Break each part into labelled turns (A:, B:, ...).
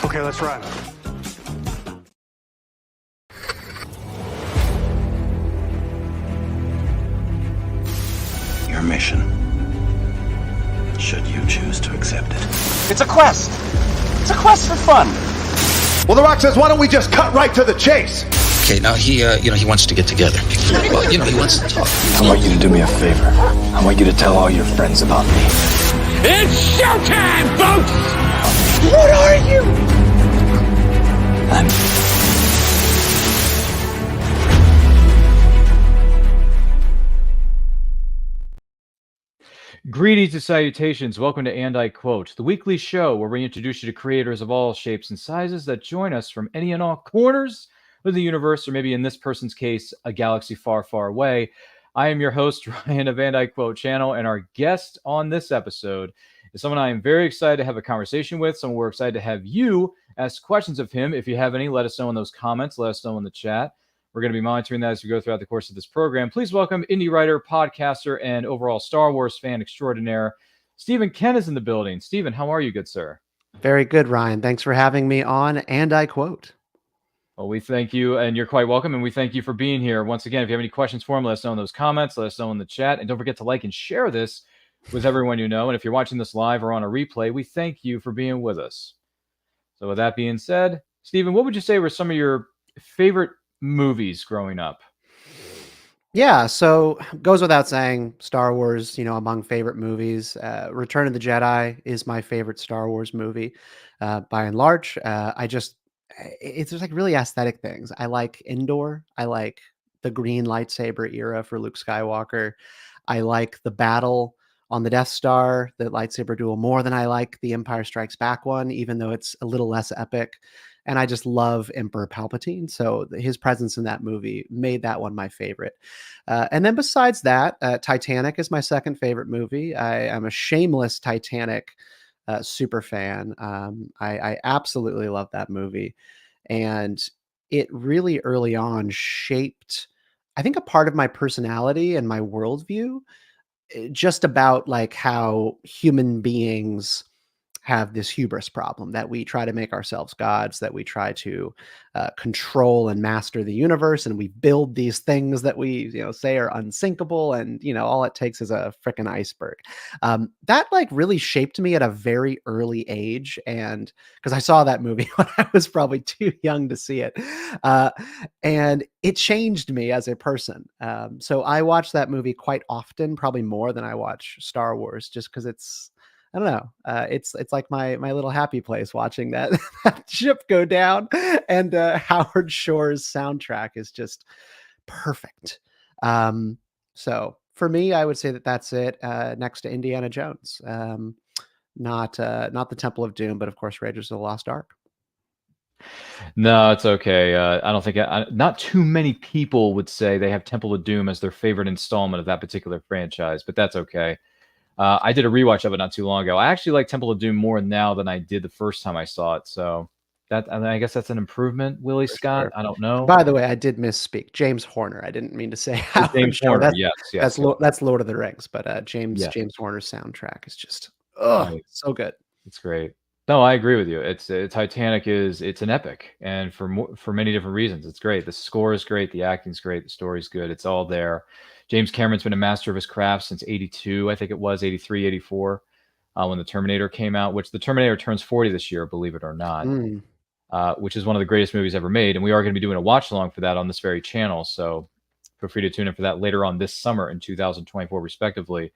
A: Okay, let's run.
B: Your mission, should you choose to accept it.
C: It's a quest. It's a quest for fun.
D: Well, The Rock says, why don't we just cut right to the chase?
B: Okay, now he wants to get together. Well, he wants to talk.
E: I want you to do me a favor. I want you to tell all your friends about me.
C: It's showtime, folks!
E: What are you?
F: Greetings and salutations. Welcome to And I Quote, the weekly show where we introduce you to creators of all shapes and sizes that join us from any and all corners of the universe, or maybe in this person's case, a galaxy far, far away. I am your host, Ryan of And I Quote channel, and our guest on this episode is someone I am very excited to have a conversation with, someone we're excited to have you ask questions of him. If you have any, let us know in those comments. Let us know in the chat. We're going to be monitoring that as we go throughout the course of this program. Please welcome indie writer, podcaster, and overall Star Wars fan extraordinaire, Stephen Ken is in the building. Stephen, how are you, good sir?
G: Very good, Ryan. Thanks for having me on And I Quote.
F: Well, we thank you, and you're quite welcome, and we thank you for being here. Once again, if you have any questions for him, let us know in those comments. Let us know in the chat, and don't forget to like and share this with everyone you know. And if you're watching this live or on a replay, we thank you for being with us. So with that being said, Stephen, what would you say were some of your favorite movies growing up?
G: Yeah, so goes without saying, Star Wars, among favorite movies. Return of the Jedi is my favorite Star Wars movie by and large. It's just like really aesthetic things. I like Endor. I like the green lightsaber era for Luke Skywalker. I like the battle on the Death Star, the lightsaber duel, more than I like the Empire Strikes Back one, even though it's a little less epic. And I just love Emperor Palpatine. So his presence in that movie made that one my favorite. And then besides that, Titanic is my second favorite movie. I'm a shameless Titanic super fan. I absolutely love that movie. And it really early on shaped, I think, a part of my personality and my worldview, just about like how human beings have this hubris problem, that we try to make ourselves gods, that we try to control and master the universe, and we build these things that we say are unsinkable, and all it takes is a freaking iceberg. That like really shaped me at a very early age, and because I saw that movie when I was probably too young to see it, and it changed me as a person. So I watch that movie quite often, probably more than I watch Star Wars, just because it's, I don't know. It's like my little happy place, watching that ship go down, and Howard Shore's soundtrack is just perfect. So for me, I would say that that's it. Next to Indiana Jones, not the Temple of Doom, but of course Raiders of the Lost Ark.
F: No, it's okay. I don't think not too many people would say they have Temple of Doom as their favorite installment of that particular franchise, but that's okay. I did a rewatch of it not too long ago. I actually like Temple of Doom more now than I did the first time I saw it. So I guess that's an improvement. Willie Scott, sure. I don't know.
G: By the way, I did misspeak. James Horner. I didn't mean to say Howard
F: James
G: Shore.
F: Horner. Yes.
G: That's Lord of the Rings, but James Horner's soundtrack is just so good.
F: It's great. No, I agree with you. Titanic it's an epic, and for many different reasons, it's great. The score is great, the acting's great, the story's good. It's all there. James Cameron's been a master of his craft since 82, I think it was 83, 84, when the Terminator came out, which the Terminator turns 40 this year, believe it or not, which is one of the greatest movies ever made. And we are going to be doing a watch along for that on this very channel. So feel free to tune in for that later on this summer in 2024, respectively.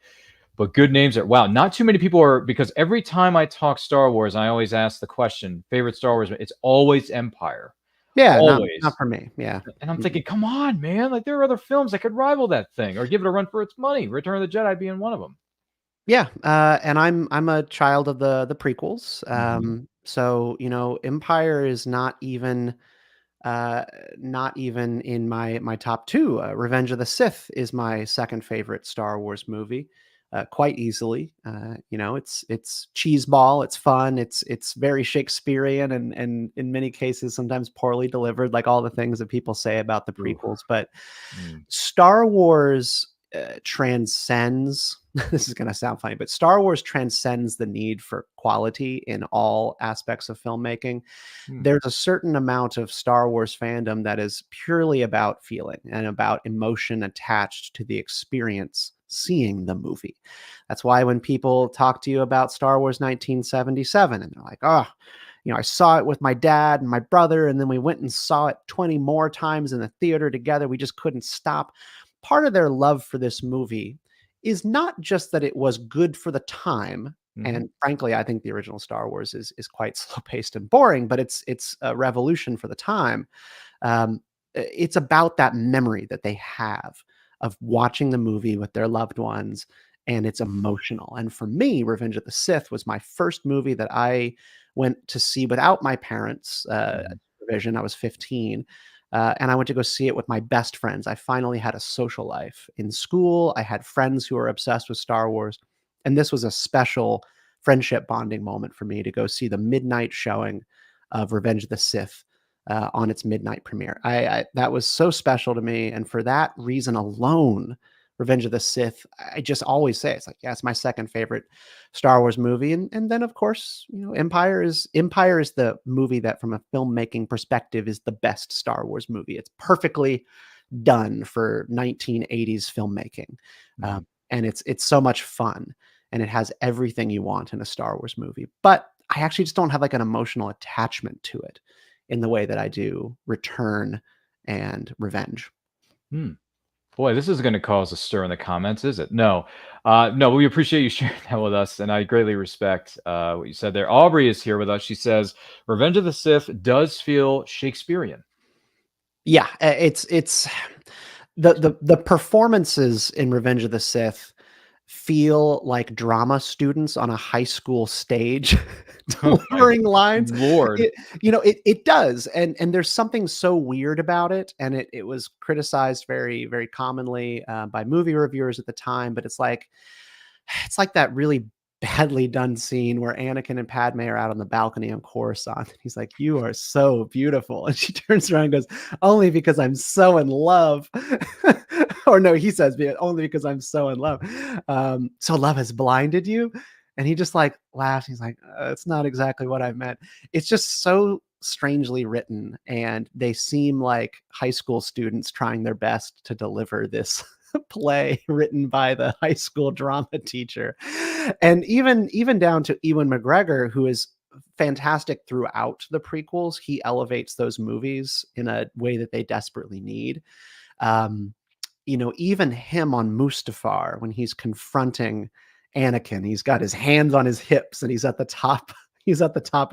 F: But good names are, wow, not too many people are, because every time I talk Star Wars, I always ask the question, favorite Star Wars, it's always Empire.
G: Yeah, not for me. Yeah.
F: And I'm thinking, come on, man. Like, there are other films that could rival that thing or give it a run for its money. Return of the Jedi being one of them.
G: Yeah. And I'm a child of the prequels. So, Empire is not even in my top two. Revenge of the Sith is my second favorite Star Wars movie. Quite easily. It's cheeseball, it's fun, it's very Shakespearean, and in many cases sometimes poorly delivered, like all the things that people say about the prequels. But Star Wars transcends this is going to sound funny, but Star Wars transcends the need for quality in all aspects of filmmaking. There's a certain amount of Star Wars fandom that is purely about feeling and about emotion attached to the experience seeing the movie. That's why when people talk to you about Star Wars 1977 and they're like, oh, I saw it with my dad and my brother, and then we went and saw it 20 more times in the theater together. We just couldn't stop. Part of their love for this movie is not just that it was good for the time. And frankly, I think the original Star Wars is quite slow paced and boring, but it's a revolution for the time. It's about that memory that they have of watching the movie with their loved ones, and it's emotional. And for me, Revenge of the Sith was my first movie that I went to see without my parents' supervision. I was 15. And I went to go see it with my best friends. I finally had a social life. In school, I had friends who were obsessed with Star Wars. And this was a special friendship bonding moment for me to go see the midnight showing of Revenge of the Sith on its midnight premiere. That was so special to me. And for that reason alone, Revenge of the Sith, I just always say it's like, yeah, it's my second favorite Star Wars movie. And then of course, Empire is the movie that from a filmmaking perspective is the best Star Wars movie. It's perfectly done for 1980s filmmaking. And it's so much fun, and it has everything you want in a Star Wars movie. But I actually just don't have like an emotional attachment to it in the way that I do Return and Revenge.
F: Boy, this is going to cause a stir in the comments, is it? No. No, we appreciate you sharing that with us, and I greatly respect what you said there. Aubrey is here with us. She says, Revenge of the Sith does feel Shakespearean.
G: Yeah, it's the performances in Revenge of the Sith feel like drama students on a high school stage delivering lines.
F: Lord.
G: It does. And there's something so weird about it. And it was criticized very, very commonly by movie reviewers at the time. But it's like that really badly done scene where Anakin and Padme are out on the balcony on Coruscant. He's like, "You are so beautiful." And she turns around and goes, "Only because I'm so in love." Or no, he says, "Only because I'm so in love." So love has blinded you. And he just like laughs. He's like, "It's not exactly what I meant." It's just so strangely written. And they seem like high school students trying their best to deliver this play written by the high school drama teacher. And even down to Ewan McGregor, who is fantastic throughout the prequels. He elevates those movies in a way that they desperately need. Even him on Mustafar, when he's confronting Anakin, he's got his hands on his hips and he's at the top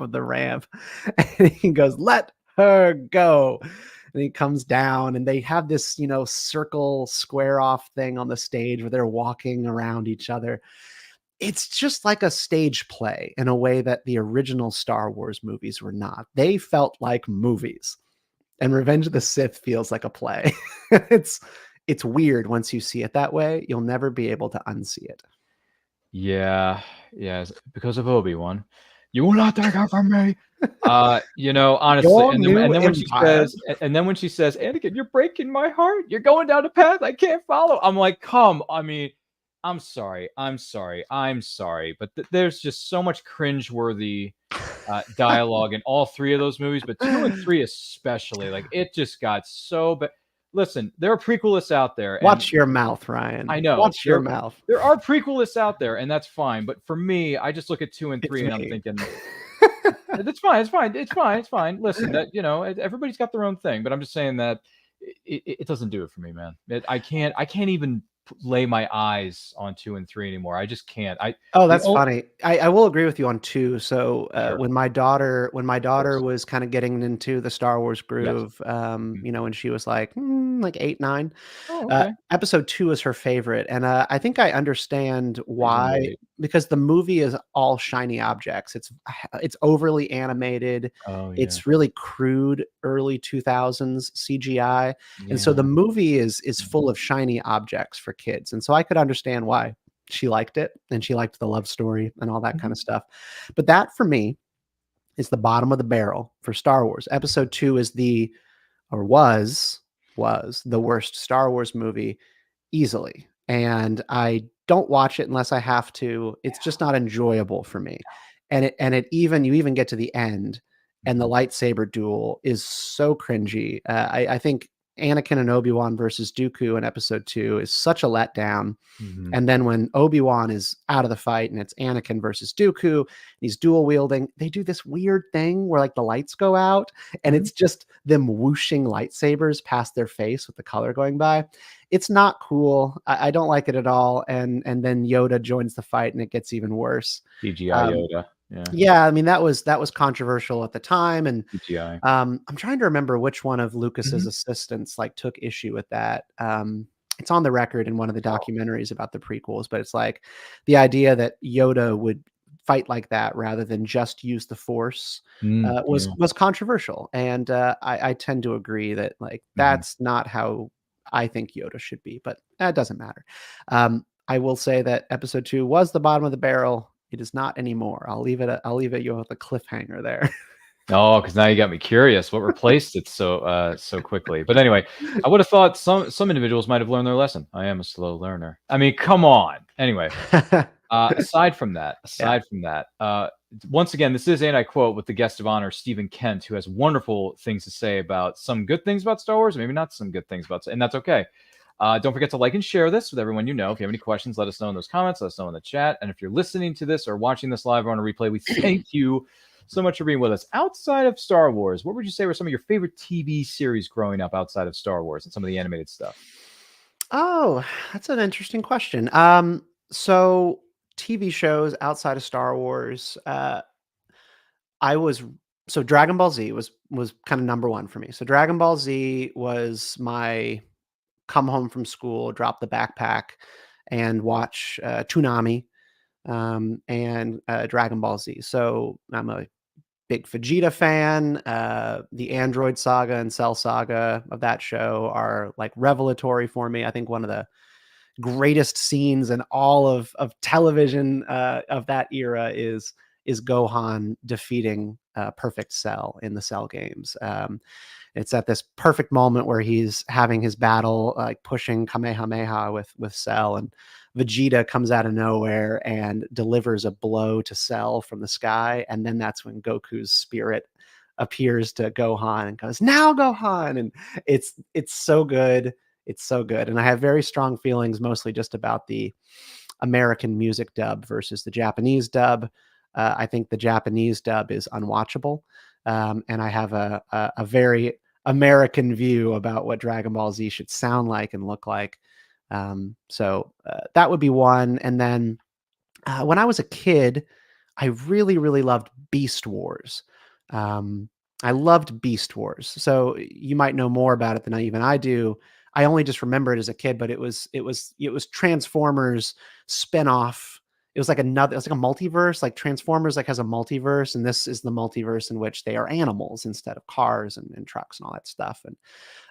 G: of the ramp, and he goes, "Let her go." And he comes down, and they have this, circle square off thing on the stage where they're walking around each other. It's just like a stage play in a way that the original Star Wars movies were not. They felt like movies, and Revenge of the Sith feels like a play. It's weird once you see it that way. You'll never be able to unsee it.
F: Yeah, because of Obi-Wan. You will not take her from me. Honestly, and then when she says, "Anakin, you're breaking my heart. You're going down a path I can't follow." I'm like, I'm sorry, but there's just so much cringeworthy dialogue in all three of those movies, but 2 and 3 especially. Like, it just got so bad. Listen, there are prequelists out there.
G: Watch your mouth, Ryan.
F: I know.
G: Watch your mouth.
F: There are prequelists out there, and that's fine. But for me, I just look at 2 and 3, and I'm thinking, it's fine. Listen, everybody's got their own thing, but I'm just saying that it doesn't do it for me, man. I can't even lay my eyes on 2 and 3 anymore. I just can't.
G: That's funny. I will agree with you on 2. So
F: Sure.
G: when my daughter was kind of getting into the Star Wars groove, when she was like 8, 9,
F: okay.
G: episode 2 is her favorite. And I think I understand why,
F: Right.
G: because the movie is all shiny objects. It's overly animated.
F: Oh, yeah.
G: It's really crude early 2000s CGI. And so the movie is full of shiny objects for kids. And so I could understand why she liked it, and she liked the love story and all that kind of stuff. But that for me is the bottom of the barrel for Star Wars. Episode 2 is was the worst Star Wars movie easily. and I don't watch it unless I have to. It's just not enjoyable for me. And you even get to the end, and the lightsaber duel is so cringy. I think Anakin and Obi-Wan versus Dooku in episode 2 is such a letdown.
F: Mhm.
G: And then when Obi-Wan is out of the fight and it's Anakin versus Dooku, and he's dual wielding, they do this weird thing where like the lights go out and it's just them whooshing lightsabers past their face with the color going by. It's not cool. I don't like it at all. And then Yoda joins the fight and it gets even worse.
F: CGI Yoda. Yeah.
G: Yeah, I mean that was controversial at the time, and
F: CGI.
G: I'm trying to remember which one of Lucas's assistants like took issue with that. It's on the record in one of the documentaries about the prequels, but it's like the idea that Yoda would fight like that rather than just use the Force was controversial, and I tend to agree that like that's not how I think Yoda should be, but it doesn't matter. I will say that episode 2 was the bottom of the barrel. It is not anymore. I'll leave it you with a cliffhanger there.
F: Oh, because now you got me curious. What replaced it so quickly? But anyway, I would have thought some individuals might have learned their lesson. I am a slow learner. I mean, come on. Anyway, aside from that, once again, this is, and I quote, with the guest of honor, Stephen Kent, who has wonderful things to say about some good things about Star Wars, maybe not some good things about, and that's okay. Don't forget to like and share this with everyone you know. If you have any questions, let us know in those comments. Let us know in the chat. And if you're listening to this or watching this live or on a replay, we thank you so much for being with us. Outside of Star Wars, what would you say were some of your favorite TV series growing up outside of Star Wars and some of the animated stuff?
G: Oh, that's an interesting question. So TV shows outside of Star Wars, Dragon Ball Z was kind of number one for me. So Dragon Ball Z was my come home from school, drop the backpack, and watch Toonami and Dragon Ball Z. So I'm a big Vegeta fan. The Android Saga and Cell Saga of that show are like revelatory for me. I think one of the greatest scenes in all of television of that era is Gohan defeating Perfect Cell in the Cell games. It's at this perfect moment where he's having his battle, like pushing Kamehameha with Cell, and Vegeta comes out of nowhere and delivers a blow to Cell from the sky. And then that's when Goku's spirit appears to Gohan and goes, "Now, Gohan!" And it's so good. It's so good. And I have very strong feelings, mostly just about the American music dub versus the Japanese dub. I think the Japanese dub is unwatchable. And I have a very American view about what Dragon Ball Z should sound like and look like. So that would be one. And then when I was a kid, I really, really loved Beast Wars. I loved Beast Wars. So you might know more about it than I do. I only just remember it as a kid, but it was Transformers spinoff. It was like a multiverse, like Transformers like has a multiverse, and this is the multiverse in which they are animals instead of cars and trucks and all that stuff. And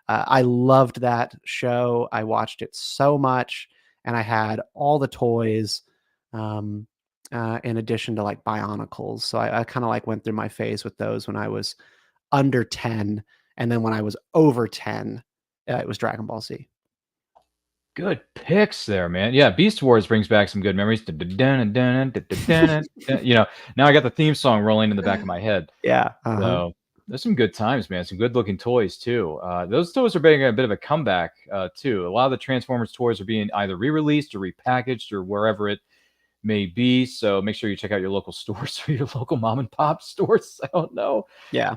G: I loved that show. I watched it so much, and I had all the toys in addition to like Bionicles. So I kind of like went through my phase with those when I was under 10, and then when I was over 10, it was Dragon Ball Z.
F: Good picks there, man. Yeah, Beast Wars brings back some good memories. Now I got the theme song rolling in the back of my head.
G: Yeah.
F: So there's some good times, man. Some good looking toys too. Those toys are making a bit of a comeback too. A lot of the Transformers toys are being either re-released or repackaged or wherever it may be. So make sure you check out your local stores or your local mom and pop stores. I don't know.
G: Yeah.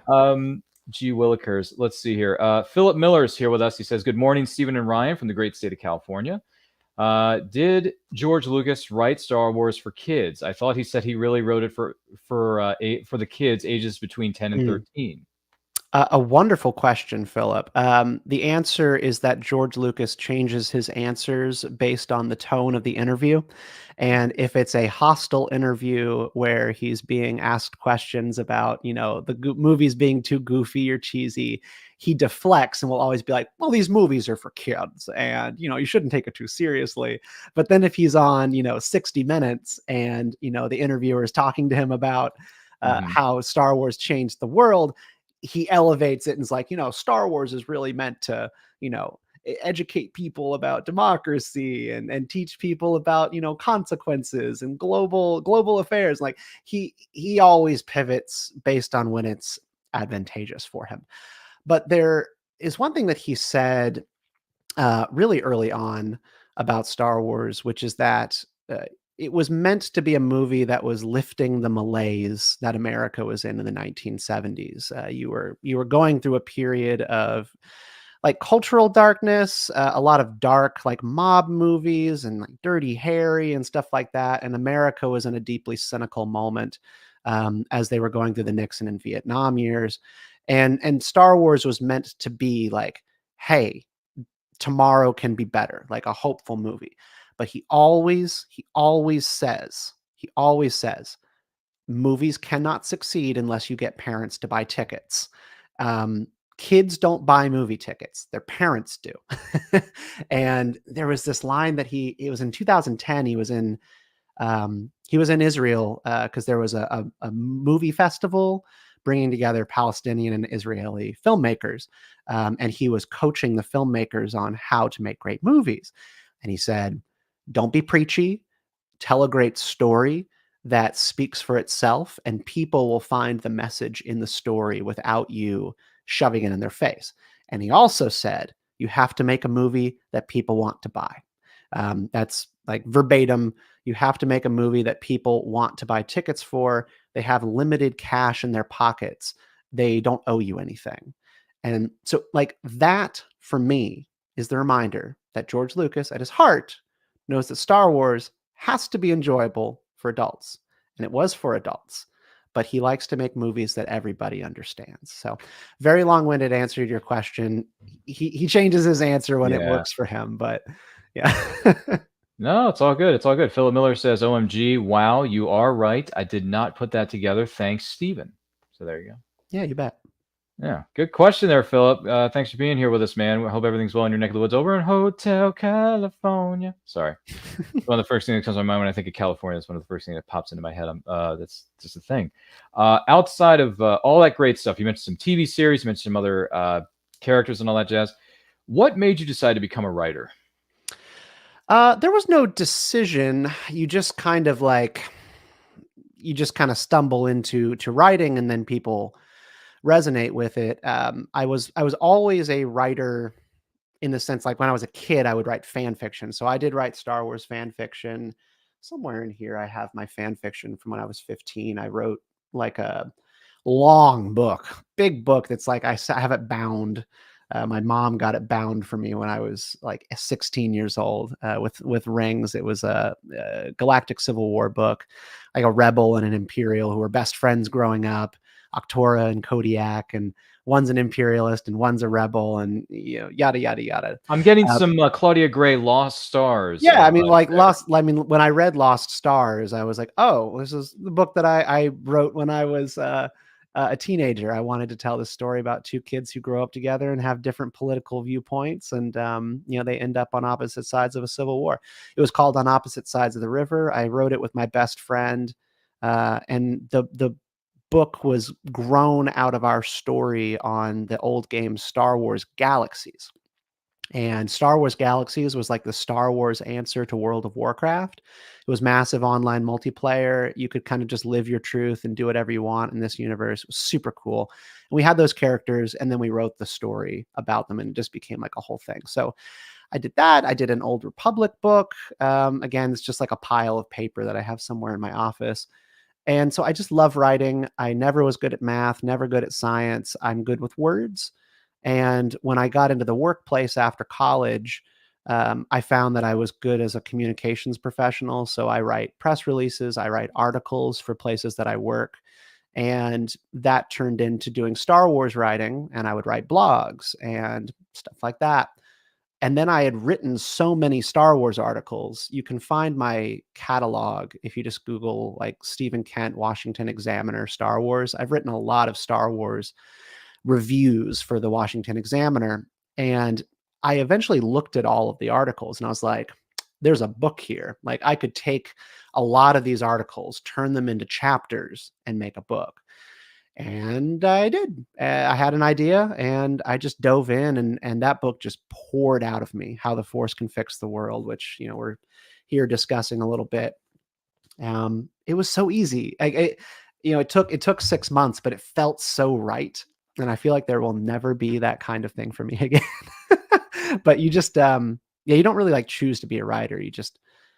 F: Gee Willikers. Let's see here. Philip Miller is here with us. He says, "Good morning, Stephen and Ryan from the great state of California. Did George Lucas write Star Wars for kids? I thought he said he really wrote it for the kids ages between 10 and 13.
G: A wonderful question, Philip. The answer is that George Lucas changes his answers based on the tone of the interview. And if it's a hostile interview where he's being asked questions about, the movies being too goofy or cheesy, he deflects and will always be like, well, these movies are for kids and, you shouldn't take it too seriously. But then if he's on, 60 Minutes and, the interviewer is talking to him about how Star Wars changed the world, he elevates it and is like, Star Wars is really meant to, educate people about democracy and teach people about, consequences and global affairs. Like he always pivots based on when it's advantageous for him. But there is one thing that he said really early on about Star Wars, which is that it was meant to be a movie that was lifting the malaise that America was in the 1970s. You were going through a period of like cultural darkness, a lot of dark like mob movies and like Dirty Harry and stuff like that. And America was in a deeply cynical moment as they were going through the Nixon and Vietnam years. And Star Wars was meant to be like, hey, tomorrow can be better, like a hopeful movie. But he always says, movies cannot succeed unless you get parents to buy tickets. Kids don't buy movie tickets, their parents do. And there was this line that it was in 2010. He was in Israel because there was a movie festival bringing together Palestinian and Israeli filmmakers. And he was coaching the filmmakers on how to make great movies. And he said, don't be preachy, tell a great story that speaks for itself, and people will find the message in the story without you shoving it in their face. And he also said, you have to make a movie that people want to buy. That's like verbatim. You have to make a movie that people want to buy tickets for. They have limited cash in their pockets. They don't owe you anything. And so like that for me is the reminder that George Lucas at his heart knows that Star Wars has to be enjoyable for adults. And it was for adults, but he likes to make movies that everybody understands. So very long-winded answer to your question. He changes his answer when it works for him, but yeah.
F: No, it's all good. It's all good. Philip Miller says, OMG, wow, you are right. I did not put that together. Thanks, Steven. So there you go.
G: Yeah, you bet.
F: Yeah, good question there, Philip. Thanks for being here with us, man. I hope everything's well in your neck of the woods over in Hotel California. Sorry. One of the first things that comes to my mind when I think of California. It's one of the first things that pops into my head. That's just a thing. Outside of all that great stuff, you mentioned some TV series, you mentioned some other characters and all that jazz. What made you decide to become a writer?
G: There was no decision. You just kind of stumble into writing, and then people resonate with it. I was always a writer in the sense, like when I was a kid, I would write fan fiction. So I did write Star Wars fan fiction. Somewhere in here, I have my fan fiction from when I was 15. I wrote like a long book, big book that's like I have it bound. My mom got it bound for me when I was like 16 years old with rings. It was a Galactic Civil War book, like a rebel and an Imperial who were best friends growing up, Octora and Kodiak, and one's an Imperialist and one's a rebel, and yada yada yada.
F: I'm getting some Claudia Gray Lost Stars.
G: Yeah, I mean, like Lost. I mean, when I read Lost Stars, I was like, oh, this is the book that I wrote when I was a teenager. I wanted to tell this story about two kids who grow up together and have different political viewpoints, and they end up on opposite sides of a civil war. It was called On Opposite Sides of the River. I wrote it with my best friend, and the book was grown out of our story on the old game Star Wars Galaxies. And Star Wars Galaxies was like the Star Wars answer to World of Warcraft. It was massive online multiplayer. You could kind of just live your truth and do whatever you want in this universe. It was super cool. And we had those characters, and then we wrote the story about them, and it just became like a whole thing. So I did that. I did an Old Republic book. Again, it's just like a pile of paper that I have somewhere in my office. And so I just love writing. I never was good at math, never good at science. I'm good with words. And when I got into the workplace after college, I found that I was good as a communications professional. So I write press releases, I write articles for places that I work. And that turned into doing Star Wars writing, and I would write blogs and stuff like that. And then I had written so many Star Wars articles. You can find my catalog if you just Google like Stephen Kent, Washington Examiner, Star Wars. I've written a lot of Star Wars reviews for the Washington Examiner. And I eventually looked at all of the articles, and I was like, there's a book here. Like I could take a lot of these articles, turn them into chapters, and make a book. And I did. I had an idea and I just dove in, and that book just poured out of me, How the Force Can Fix the World, which, we're here discussing a little bit. It was so easy. It took 6 months, but it felt so right. And I feel like there will never be that kind of thing for me again. But you just, you don't really like choose to be a writer.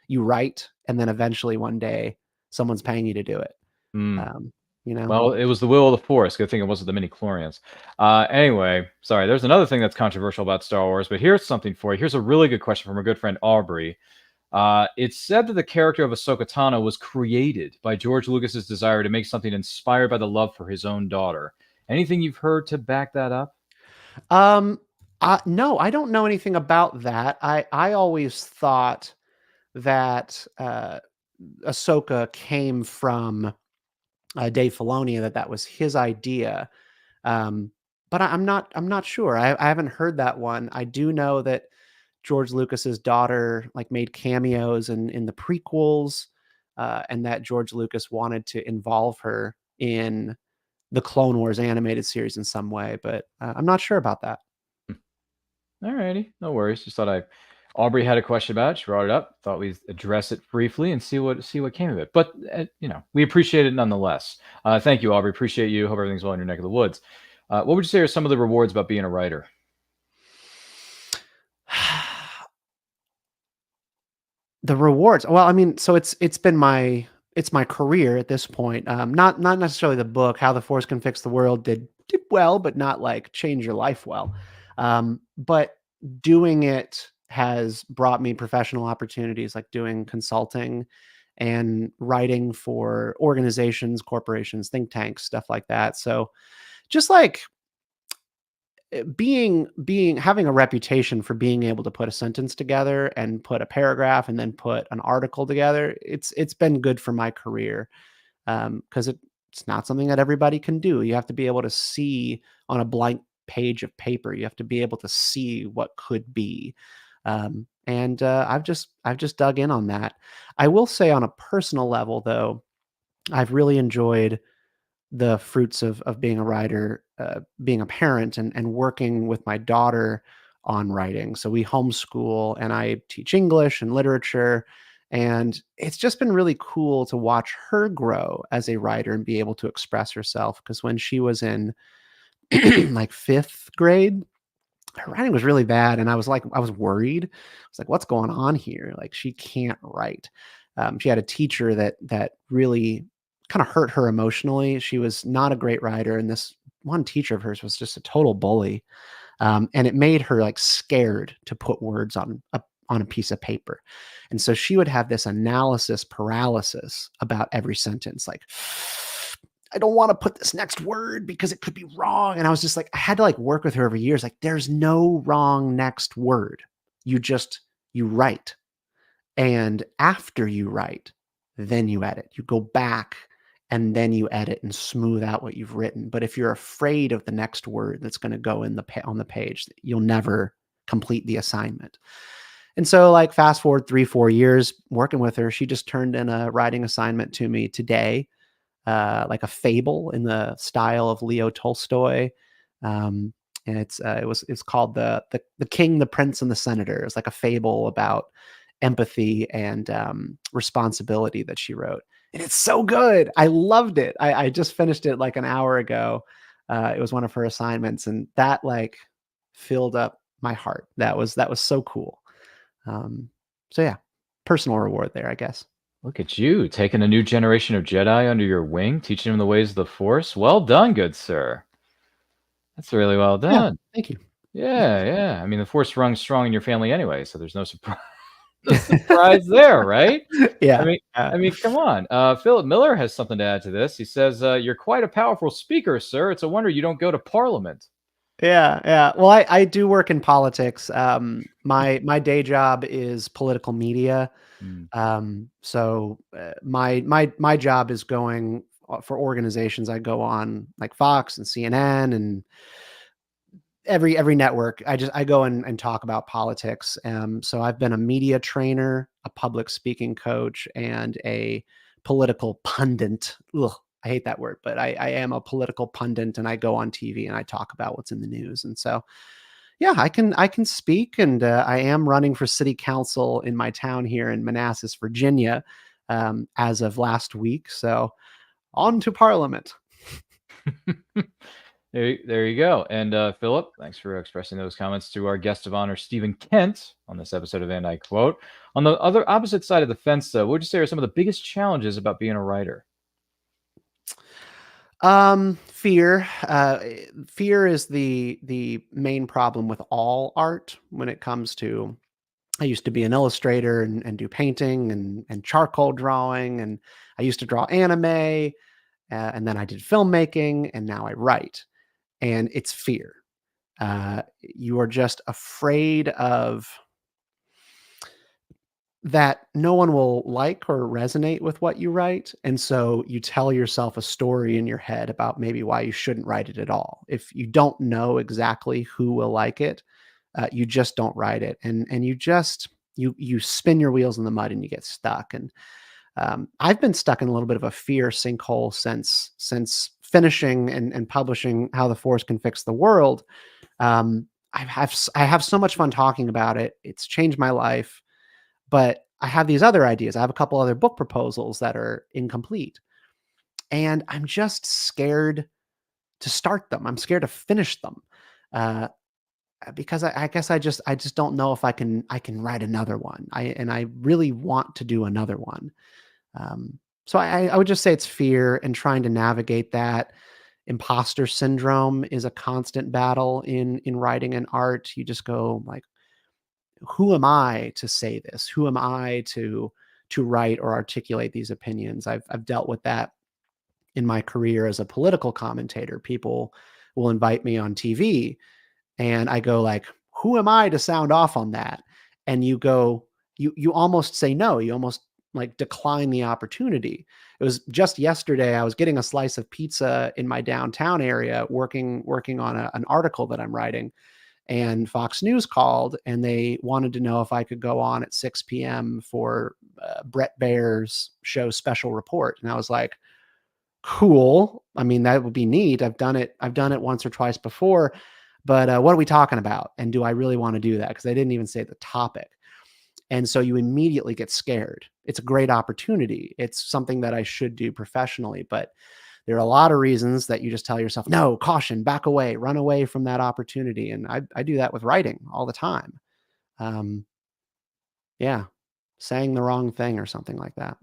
G: You write, and then eventually one day someone's paying you to do it.
F: Mm.
G: Um,
F: Well, it was the will of the Force. Good thing it wasn't the midi-chlorians. Anyway, sorry, there's another thing that's controversial about Star Wars, but here's something for you. Here's a really good question from our good friend Aubrey. It's said that the character of Ahsoka Tano was created by George Lucas's desire to make something inspired by the love for his own daughter. Anything you've heard to back that up?
G: No, I don't know anything about that. I always thought that Ahsoka came from Dave Filoni, that was his idea. But I'm not sure. I haven't heard that one. I do know that George Lucas's daughter like made cameos in the prequels, and that George Lucas wanted to involve her in the Clone Wars animated series in some way, but I'm not sure about that.
F: All righty, no worries. Just thought Aubrey had a question about it. She brought it up. Thought we'd address it briefly and see what came of it. But we appreciate it nonetheless. Thank you, Aubrey. Appreciate you. Hope everything's well in your neck of the woods. What would you say are some of the rewards about being a writer?
G: The rewards. Well, I mean, so it's been my career at this point. Not necessarily the book. How the Force Can Fix the World did well, but not like change your life well. But doing it has brought me professional opportunities, like doing consulting and writing for organizations, corporations, think tanks, stuff like that. So just like having a reputation for being able to put a sentence together and put a paragraph and then put an article together, it's been good for my career, because it's not something that everybody can do. You have to be able to see on a blank page of paper. You have to be able to see what could be. And I've just dug in on that. I will say on a personal level, though, I've really enjoyed the fruits of being a writer, being a parent, and working with my daughter on writing. So we homeschool, and I teach English and literature, and it's just been really cool to watch her grow as a writer and be able to express herself. Because when she was in like 5th grade, her writing was really bad, and I was worried. I was like, "What's going on here? Like, she can't write." She had a teacher that really kind of hurt her emotionally. She was not a great writer, and this one teacher of hers was just a total bully, and it made her like scared to put words on a piece of paper. And so she would have this analysis paralysis about every sentence, like, I don't want to put this next word because it could be wrong. And I was just like, I had to like work with her over years. Like, there's no wrong next word. You write. And after you write, then you edit. You go back and then you edit and smooth out what you've written. But if you're afraid of the next word that's going to go on the page, you'll never complete the assignment. And so, like, fast forward 3-4 years working with her, she just turned in a writing assignment to me today, like a fable in the style of Leo Tolstoy. And it's called the King, the Prince, and the Senator. It's like a fable about empathy and responsibility that she wrote. And it's so good. I loved it. I just finished it like an hour ago. It was one of her assignments, and that like filled up my heart. That was so cool. So yeah, personal reward there, I guess.
F: Look at you, taking a new generation of Jedi under your wing, teaching them the ways of the Force. Well done, good sir. That's really well
G: Yeah,
F: done.
G: thank you.
F: Yeah. I mean, the Force runs strong in your family anyway, so there's no surprise. No surprise there, right?
G: Yeah.
F: I mean, come on. Philip Miller has something to add to this. He says, "You're quite a powerful speaker, sir. It's a wonder you don't go to Parliament."
G: Yeah. Well, I do work in politics. My day job is political media. So my job is going for organizations. I go on like Fox and CNN and every network. I go and talk about politics. So I've been a media trainer, a public speaking coach, and a political pundit. Ugh, I hate that word, but I am a political pundit, and I go on TV and I talk about what's in the news. And so, yeah, I can speak, and I am running for city council in my town here in Manassas, Virginia, as of last week. So on to Parliament.
F: There you go. And Philip, thanks for expressing those comments to our guest of honor, Stephen Kent, on this episode of And I Quote. On the other opposite side of the fence, though, what would you say are some of the biggest challenges about being a writer?
G: Fear. Fear is the main problem with all art when it comes to. I used to be an illustrator and do painting and charcoal drawing, and I used to draw anime, and then I did filmmaking, and now I write. And it's fear. You are just afraid of that no one will like or resonate with what you write. And so you tell yourself a story in your head about maybe why you shouldn't write it at all. If you don't know exactly who will like it, you just don't write it. And you spin your wheels in the mud and you get stuck. And I've been stuck in a little bit of a fear sinkhole since finishing and publishing How the Force Can Fix the World. I have so much fun talking about it. It's changed my life, but I have these other ideas. I have a couple other book proposals that are incomplete, and I'm just scared to start them. I'm scared to finish them, uh, because I guess I just don't know if I can write another one. I really want to do another one. So I would just say it's fear and trying to navigate that. Imposter syndrome is a constant battle in writing and art. You just go like, who am I to say this? Who am I to write or articulate these opinions? I've dealt with that in my career as a political commentator. People will invite me on TV, and I go like, who am I to sound off on that? And you almost say no. You almost like decline the opportunity. It was just yesterday. I was getting a slice of pizza in my downtown area, working on an article that I'm writing, and Fox News called and they wanted to know if I could go on at 6 p.m. for Brett Baer's show Special Report. And I was like, cool. I mean, that would be neat. I've done it once or twice before, but what are we talking about? And do I really want to do that? Because they didn't even say the topic. And so you immediately get scared. It's a great opportunity. It's something that I should do professionally, but there are a lot of reasons that you just tell yourself, no, caution, back away, run away from that opportunity. And I do that with writing all the time. Um, yeah, saying the wrong thing or something like that.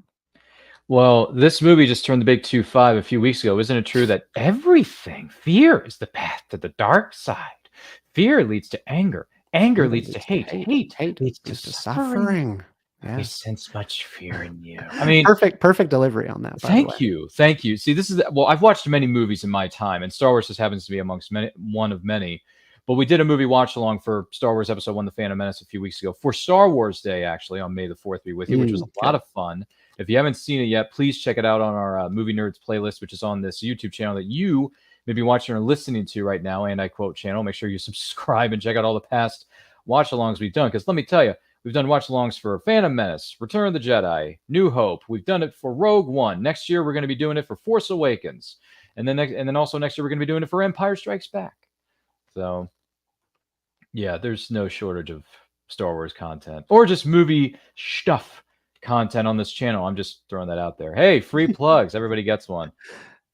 F: Well, this movie just turned the big 2-5 a few weeks ago. Isn't it true that fear is the path to the dark side? Fear leads to anger. Anger leads to hate. Hate leads to suffering.
G: Yeah.
F: We sense much fear in you. I mean,
G: perfect delivery on that.
F: Thank you. See, I've watched many movies in my time, and Star Wars just happens to be amongst one of many. But we did a movie watch along for Star Wars Episode 1, The Phantom Menace, a few weeks ago for Star Wars Day, actually, on May the 4th, be with you, which was a lot of fun. If you haven't seen it yet, please check it out on our Movie Nerds playlist, which is on this YouTube channel that you may be watching or listening to right now, And I Quote channel. Make sure you subscribe and check out all the past watch-alongs we've done, because let me tell you, we've done watch-alongs for Phantom Menace, Return of the Jedi, New Hope. We've done it for Rogue One. Next year, we're going to be doing it for Force Awakens. And then also next year, we're going to be doing it for Empire Strikes Back. So, yeah, there's no shortage of Star Wars content or just movie stuff content on this channel. I'm just throwing that out there. Hey, free plugs. Everybody gets one.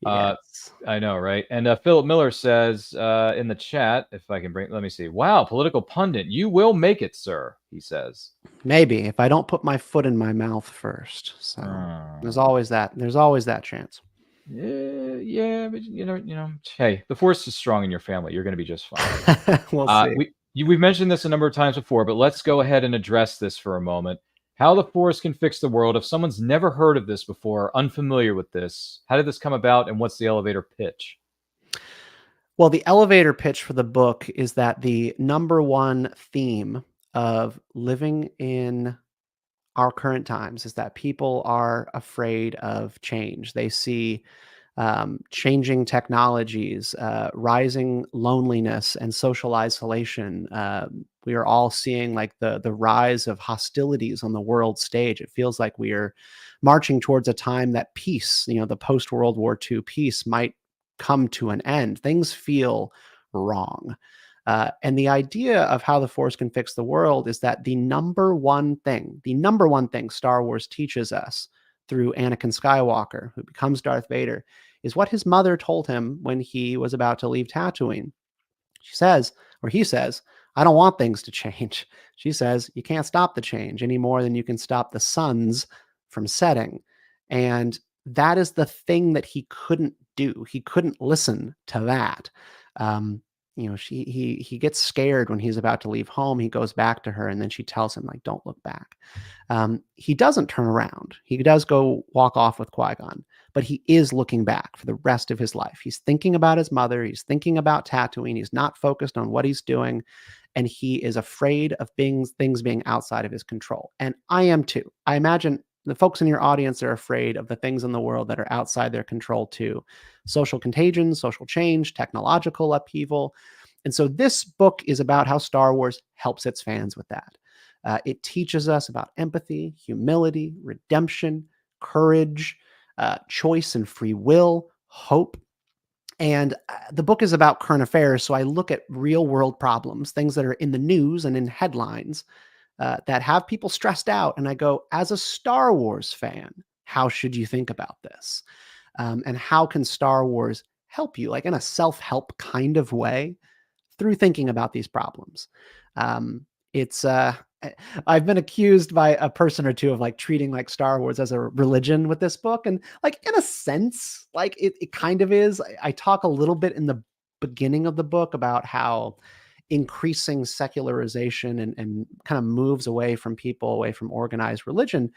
G: Yes.
F: I know, right? And Philip Miller says in the chat, if I can let me see. Wow, political pundit, you will make it, sir, he says.
G: Maybe if I don't put my foot in my mouth first. So there's always that chance.
F: Yeah, but you know, hey, the force is strong in your family. You're going to be just fine.
G: We'll see.
F: We've mentioned this a number of times before, but let's go ahead and address this for a moment. How the Force Can Fix the World. If someone's never heard of this before, unfamiliar with this, how did this come about, and what's the elevator pitch?
G: Well, the elevator pitch for the book is that the number one theme of living in our current times is that people are afraid of change. They see changing technologies, rising loneliness and social isolation. We are all seeing like the rise of hostilities on the world stage. It feels like we are marching towards a time that peace, the post World War II peace, might come to an end. Things feel wrong. And the idea of how the Force can fix the world is that the number one thing Star Wars teaches us through Anakin Skywalker, who becomes Darth Vader, is what his mother told him when he was about to leave Tatooine. He says, I don't want things to change. She says, you can't stop the change any more than you can stop the suns from setting. And that is the thing that he couldn't do. He couldn't listen to that. He gets scared when he's about to leave home. He goes back to her, and then she tells him, like, don't look back. He doesn't turn around. He does go walk off with Qui-Gon, but he is looking back for the rest of his life. He's thinking about his mother. He's thinking about Tatooine. He's not focused on what he's doing, and he is afraid of things being outside of his control. And I am too. I imagine the folks in your audience are afraid of the things in the world that are outside their control too. Social contagion, social change, technological upheaval. And so this book is about how Star Wars helps its fans with that. It teaches us about empathy, humility, redemption, courage, choice and free will, hope. And the book is about current affairs. So I look at real world problems, things that are in the news and in headlines that have people stressed out. And I go, as a Star Wars fan, how should you think about this? And how can Star Wars help you, like in a self-help kind of way, through thinking about these problems? I've been accused by a person or two of like treating like Star Wars as a religion with this book. And like, in a sense, like it kind of is. I talk a little bit in the beginning of the book about how increasing secularization and kind of moves away from organized religion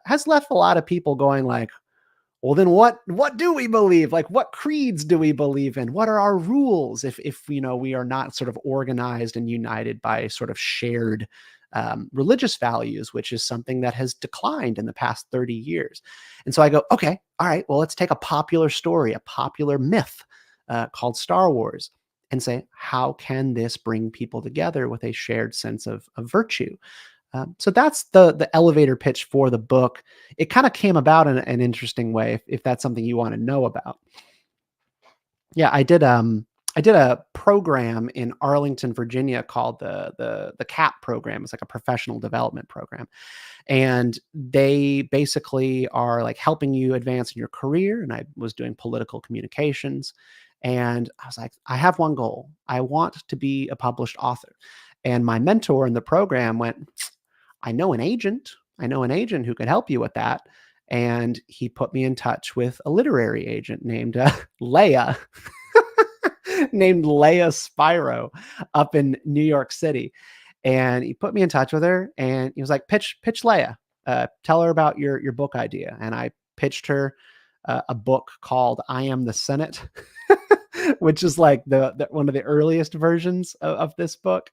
G: has left a lot of people going like, well, then what do we believe? Like, what creeds do we believe in? What are our rules if we are not sort of organized and united by sort of shared religious values, which is something that has declined in the past 30 years. And so I go, okay, all right, well, let's take a popular story, a popular myth called Star Wars, and say, how can this bring people together with a shared sense of virtue? So that's the elevator pitch for the book. It kind of came about in an interesting way, if that's something you want to know about. Yeah, I did a program in Arlington, Virginia called the CAP program. It's like a professional development program. And they basically are like helping you advance in your career. And I was doing political communications. And I was like, I have one goal. I want to be a published author. And my mentor in the program went, I know an agent who could help you with that. And he put me in touch with a literary agent named Leia, named Leia Spiro up in New York City. And he put me in touch with her, and he was like, pitch Leia, tell her about your book idea. And I pitched her a book called I Am the Senate, which is like the one of the earliest versions of this book.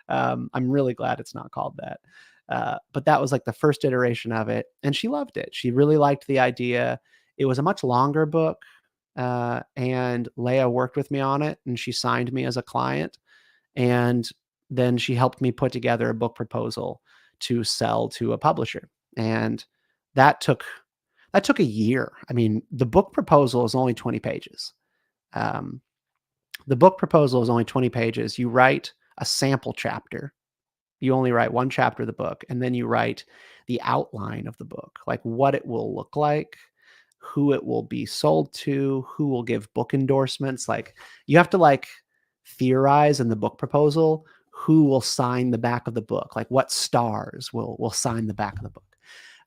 G: I'm really glad it's not called that. But that was like the first iteration of it. And she loved it. She really liked the idea. It was a much longer book. And Leia worked with me on it, and she signed me as a client. And then she helped me put together a book proposal to sell to a publisher. And that took a year. I mean, the book proposal is only 20 pages. The book proposal is only 20 pages. You write a sample chapter. You only write one chapter of the book, and then you write the outline of the book, like what it will look like, who it will be sold to, who will give book endorsements. Like, you have to like theorize in the book proposal who will sign the back of the book, like what stars will sign the back of the book.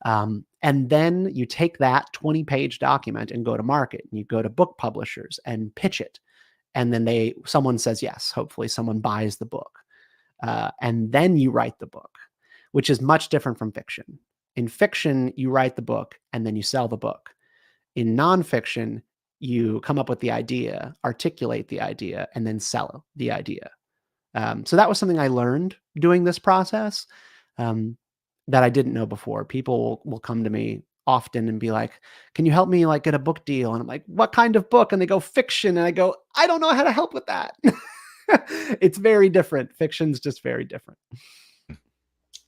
G: And then you take that 20-page document and go to market, and you go to book publishers and pitch it. And then someone says yes. Hopefully someone buys the book. And then you write the book, which is much different from fiction. In fiction, you write the book and then you sell the book. In nonfiction, you come up with the idea, articulate the idea, and then sell the idea. So that was something I learned doing this process that I didn't know before. People will come to me often and be like, can you help me like get a book deal? And I'm like, what kind of book? And they go, fiction. And I go, I don't know how to help with that. It's very different. Fiction's just very different.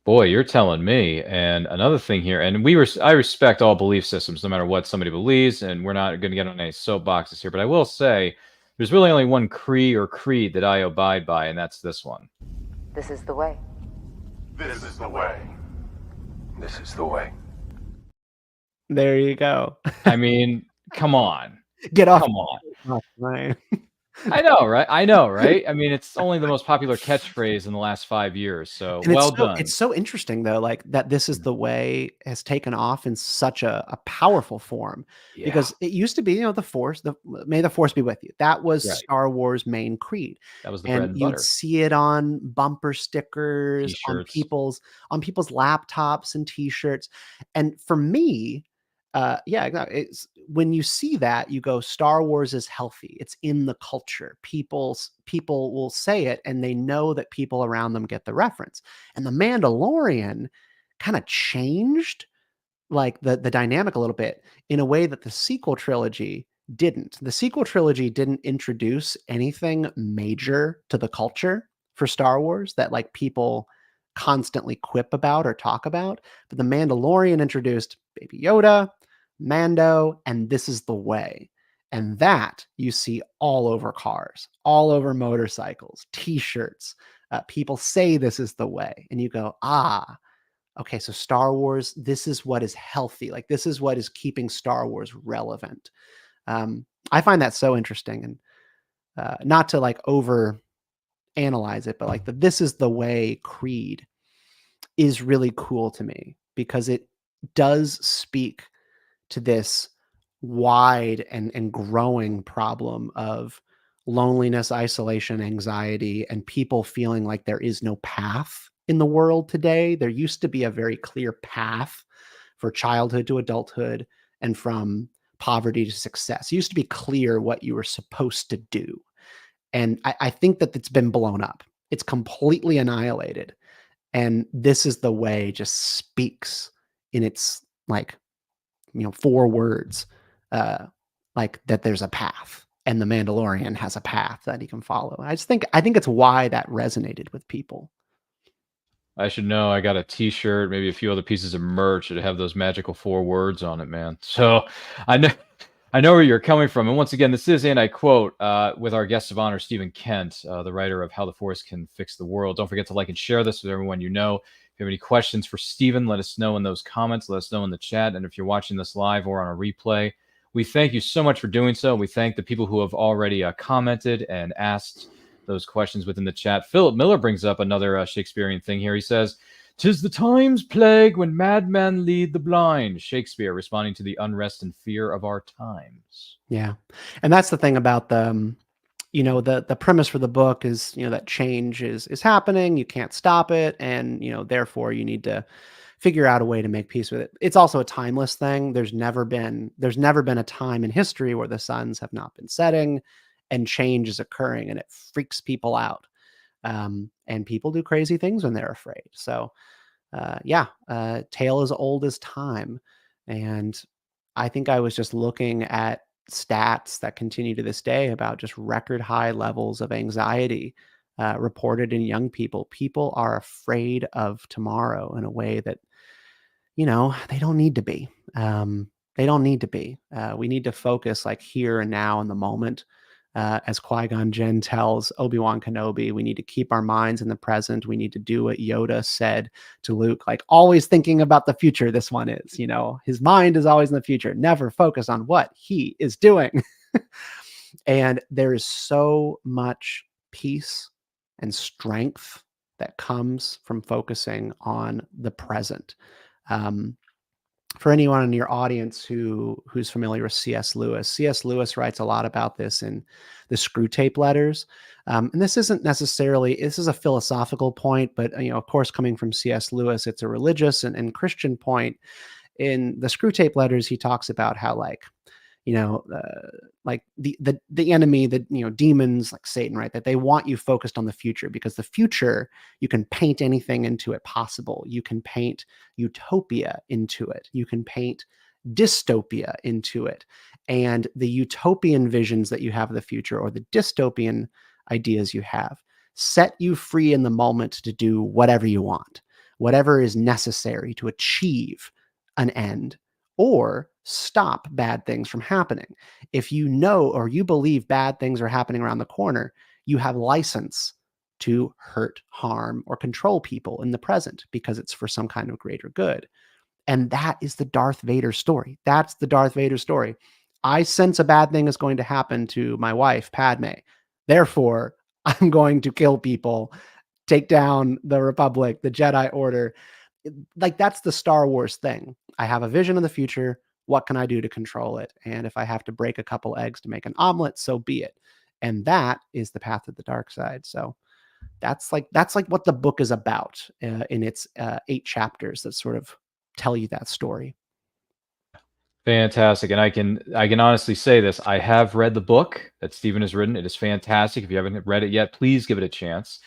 F: Boy, you're telling me. And another thing here, and I respect all belief systems, no matter what somebody believes, and we're not going to get on any soapboxes here. But I will say, there's really only one creed that I abide by, and that's this one.
H: This is the way.
B: This is the way.
E: This is the way.
G: There you go.
F: I mean, come on.
G: Get off.
F: Come on.
G: Right.
F: I know, right? I mean, it's only the most popular catchphrase in the last 5 years. So
G: And
F: well done.
G: It's so interesting though, like that this is the way has taken off in such a powerful form, because it used to be, the force, may the force be with you. That was
F: Right.
G: Star Wars main creed.
F: That was the bread
G: And
F: and
G: you'd
F: butter.
G: see it on bumper stickers, on
F: T-shirts.
G: people's laptops and t-shirts. And for me, exactly. It's when you see that, you go, Star Wars is healthy. It's in the culture. People will say it, and they know that people around them get the reference. And the Mandalorian kind of changed like the dynamic a little bit in a way that the sequel trilogy didn't. The sequel trilogy didn't introduce anything major to the culture for Star Wars that like people constantly quip about or talk about. But the Mandalorian introduced Baby Yoda, Mando, and this is the way. And that you see all over cars, all over motorcycles, t-shirts. People say this is the way. And you go, okay, so Star Wars, this is what is healthy. Like this is what is keeping Star Wars relevant. I find that so interesting, and not to like over analyze it, but like this is the way creed is really cool to me, because it does speak to this wide and growing problem of loneliness, isolation, anxiety, and people feeling like there is no path in the world today. There used to be a very clear path for childhood to adulthood and from poverty to success. It used to be clear what you were supposed to do. And I think that it's been blown up. It's completely annihilated. And this is the way just speaks in its like, 4 words, like that there's a path, and the Mandalorian has a path that he can follow. I think it's why that resonated with people.
F: I should know. I got a T-shirt, maybe a few other pieces of merch that have those magical 4 words on it, man. So I know where you're coming from. And once again, this is, and I quote, with our guest of honor, Stephen Kent, the writer of How the Force Can Fix the World. Don't forget to like and share this with everyone you know. If you have any questions for Stephen, let us know in those comments. Let us know in the chat. And if you're watching this live or on a replay, we thank you so much for doing so. We thank the people who have already commented and asked those questions within the chat. Philip Miller brings up another Shakespearean thing here. He says, "'Tis the time's plague when madmen lead the blind." Shakespeare responding to the unrest and fear of our times.
G: Yeah. And that's the thing about the premise for the book is, that change is happening. You can't stop it. And, therefore you need to figure out a way to make peace with it. It's also a timeless thing. There's never been a time in history where the suns have not been setting and change is occurring, and it freaks people out. And people do crazy things when they're afraid. So, tale as old as time. And I think I was just looking at stats that continue to this day about just record high levels of anxiety reported in young people. People are afraid of tomorrow in a way that, they don't need to be. They don't need to be. We need to focus like here and now in the moment. As Qui-Gon Jinn tells Obi-Wan Kenobi, we need to keep our minds in the present. We need to do what Yoda said to Luke, like always thinking about the future. This one is, his mind is always in the future, never focus on what he is doing. And there is so much peace and strength that comes from focusing on the present. For anyone in your audience who's familiar with C.S. Lewis, C.S. Lewis writes a lot about this in the Screw Tape Letters. And this is a philosophical point, but, of course, coming from C.S. Lewis, it's a religious and Christian point. In the Screw Tape Letters, he talks about how the enemy, demons like Satan, right? That they want you focused on the future, because the future, you can paint anything into it possible. You can paint utopia into it. You can paint dystopia into it. And the utopian visions that you have of the future, or the dystopian ideas you have, set you free in the moment to do whatever you want, whatever is necessary to achieve an end or stop bad things from happening. If you know or you believe bad things are happening around the corner, you have license to hurt, harm, or control people in the present because it's for some kind of greater good. And that is the Darth Vader story. That's the Darth Vader story. I sense a bad thing is going to happen to my wife, Padme. Therefore, I'm going to kill people, take down the Republic, the Jedi Order. Like, that's the Star Wars thing. I have a vision of the future. What can I do to control it? And if I have to break a couple eggs to make an omelet, so be it. And that is the path of the dark side. So that's like what the book is about in its 8 chapters that sort of tell you that story.
F: Fantastic. And I can honestly say this. I have read the book that Stephen has written. It is fantastic. If you haven't read it yet, please give it a chance.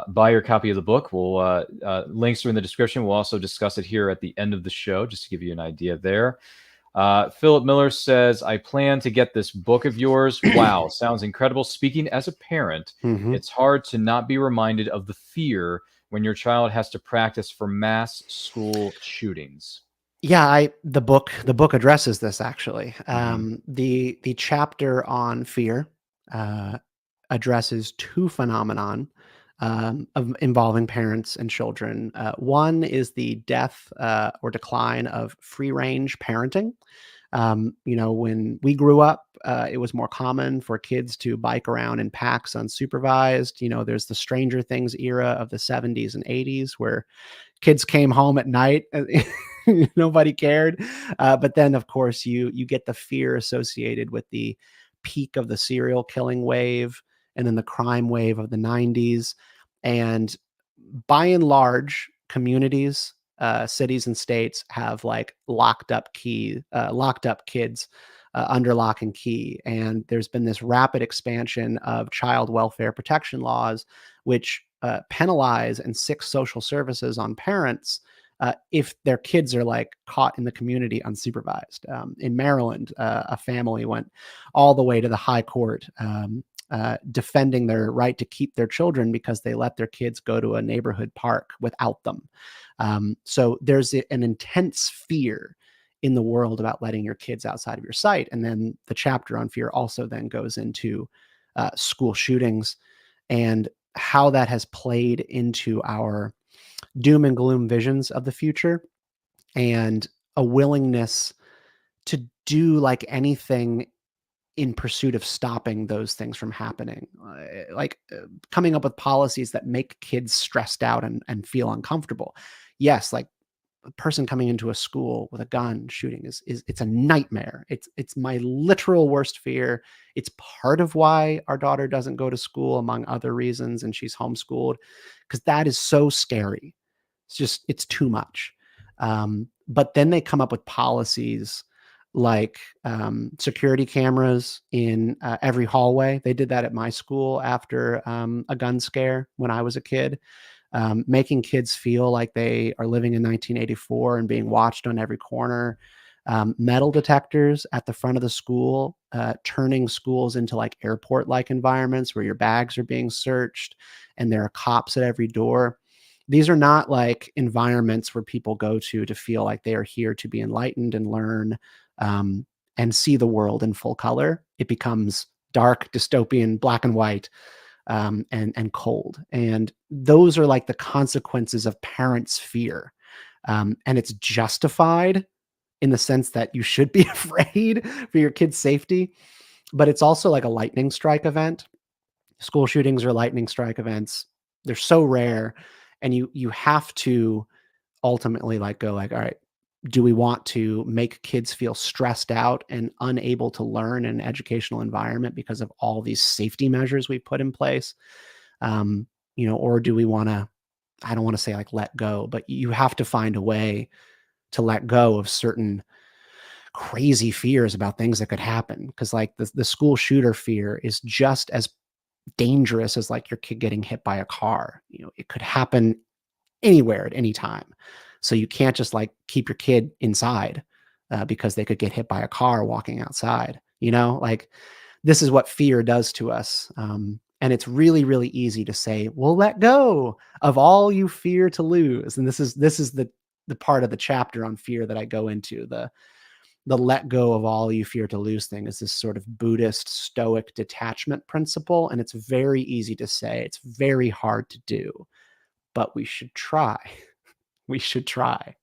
F: Buy your copy of the book. We'll links are in the description. We'll also discuss it here at the end of the show, just to give you an idea there. Philip Miller says, I plan to get this book of yours. Wow, sounds incredible. Speaking as a parent, it's hard to not be reminded of the fear when your child has to practice for mass school shootings.
G: Yeah, the book addresses this actually. The chapter on fear addresses 2 phenomenon involving parents and children. One is the death or decline of free range parenting. When we grew up, it was more common for kids to bike around in packs unsupervised. There's the Stranger Things era of the 70s and 80s where kids came home at night. Nobody cared. But then, of course, you get the fear associated with the peak of the serial killing wave and then the crime wave of the 90s. And by and large, communities, cities and states have like locked up kids under lock and key. And there's been this rapid expansion of child welfare protection laws, which penalize and sick social services on parents if their kids are like caught in the community unsupervised. In Maryland, a family went all the way to the high court defending their right to keep their children because they let their kids go to a neighborhood park without them. So there's an intense fear in the world about letting your kids outside of your sight. And then the chapter on fear also then goes into school shootings and how that has played into our doom and gloom visions of the future, and a willingness to do like anything in pursuit of stopping those things from happening, coming up with policies that make kids stressed out and feel uncomfortable. Yes, like a person coming into a school with a gun shooting is it's a nightmare. It's my literal worst fear. It's part of why our daughter doesn't go to school, among other reasons, and she's homeschooled, because that is so scary. It's too much. But then they come up with policies like security cameras in every hallway. They did that at my school after a gun scare when I was a kid, making kids feel like they are living in 1984 and being watched on every corner. Metal detectors at the front of the school, turning schools into like airport-like environments where your bags are being searched and there are cops at every door. These are not like environments where people go to feel like they are here to be enlightened and learn and see the world in full color. It becomes dark, dystopian, black and white, and cold. And those are like the consequences of parents' fear. And it's justified in the sense that you should be afraid for your kid's safety, but it's also like a lightning strike event. School shootings are lightning strike events. They're so rare. And you have to ultimately like go like, all right, do we want to make kids feel stressed out and unable to learn in an educational environment because of all these safety measures we've put in place? Or do we want to, I don't want to say like let go, but you have to find a way to let go of certain crazy fears about things that could happen. Because like the school shooter fear is just as dangerous as like your kid getting hit by a car. It could happen anywhere at any time. So you can't just like keep your kid inside. because they could get hit by a car walking outside. Like, this is what fear does to us. And it's really, really easy to say, well, let go of all you fear to lose. And this is the part of the chapter on fear that I go into. The let go of all you fear to lose thing is this sort of Buddhist stoic detachment principle. And it's very easy to say, it's very hard to do, but we should try. We should try.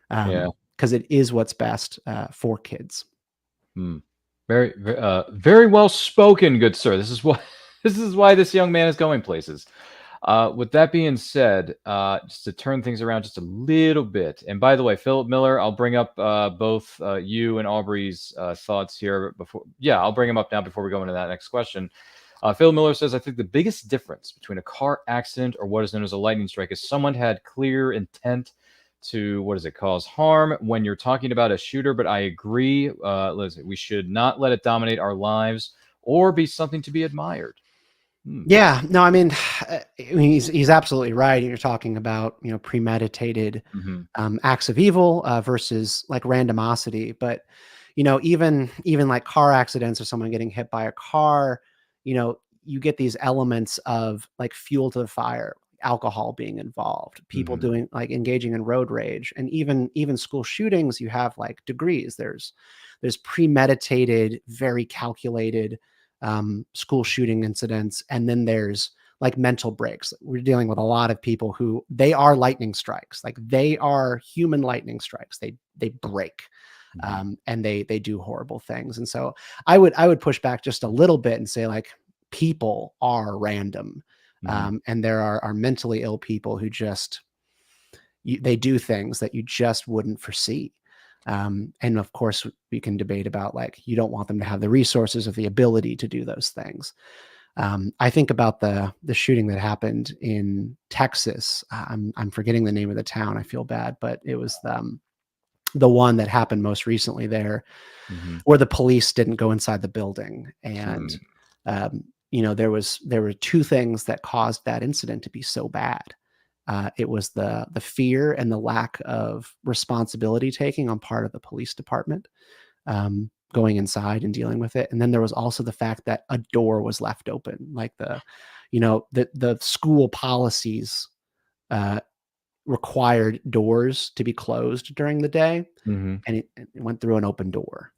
G: Because it is what's best for kids.
F: Very, very well spoken, good sir. This is why this young man is going places. With that being said, just to turn things around just a little bit. And by the way, Philip Miller, I'll bring up both you and Aubrey's thoughts here before. Yeah, I'll bring them up now before we go into that next question. Phil Miller says, I think the biggest difference between a car accident or what is known as a lightning strike is someone had clear intent to, cause harm when you're talking about a shooter. But I agree, listen, we should not let it dominate our lives or be something to be admired.
G: Yeah, no, I mean, he's absolutely right. You're talking about, premeditated acts of evil versus like randomosity. But, even like car accidents or someone getting hit by a car, you get these elements of like fuel to the fire, alcohol being involved, people doing like engaging in road rage, and even school shootings. You have like degrees. There's premeditated, very calculated school shooting incidents, and then there's like mental breaks. We're dealing with a lot of people who they are lightning strikes, like they are human lightning strikes. They break, and they do horrible things. And so I would push back just a little bit and say like people are random. And there are mentally ill people who just, they do things that you just wouldn't foresee. And of course we can debate about like, you don't want them to have the resources or the ability to do those things. I think about the shooting that happened in Texas. I'm forgetting the name of the town. I feel bad, but it was the one that happened most recently there, where the police didn't go inside the building. And, there were two things that caused that incident to be so bad. It was the fear and the lack of responsibility taking on part of the police department, going inside and dealing with it. And then there was also the fact that a door was left open, like the school policies required doors to be closed during the day, and it went through an open door.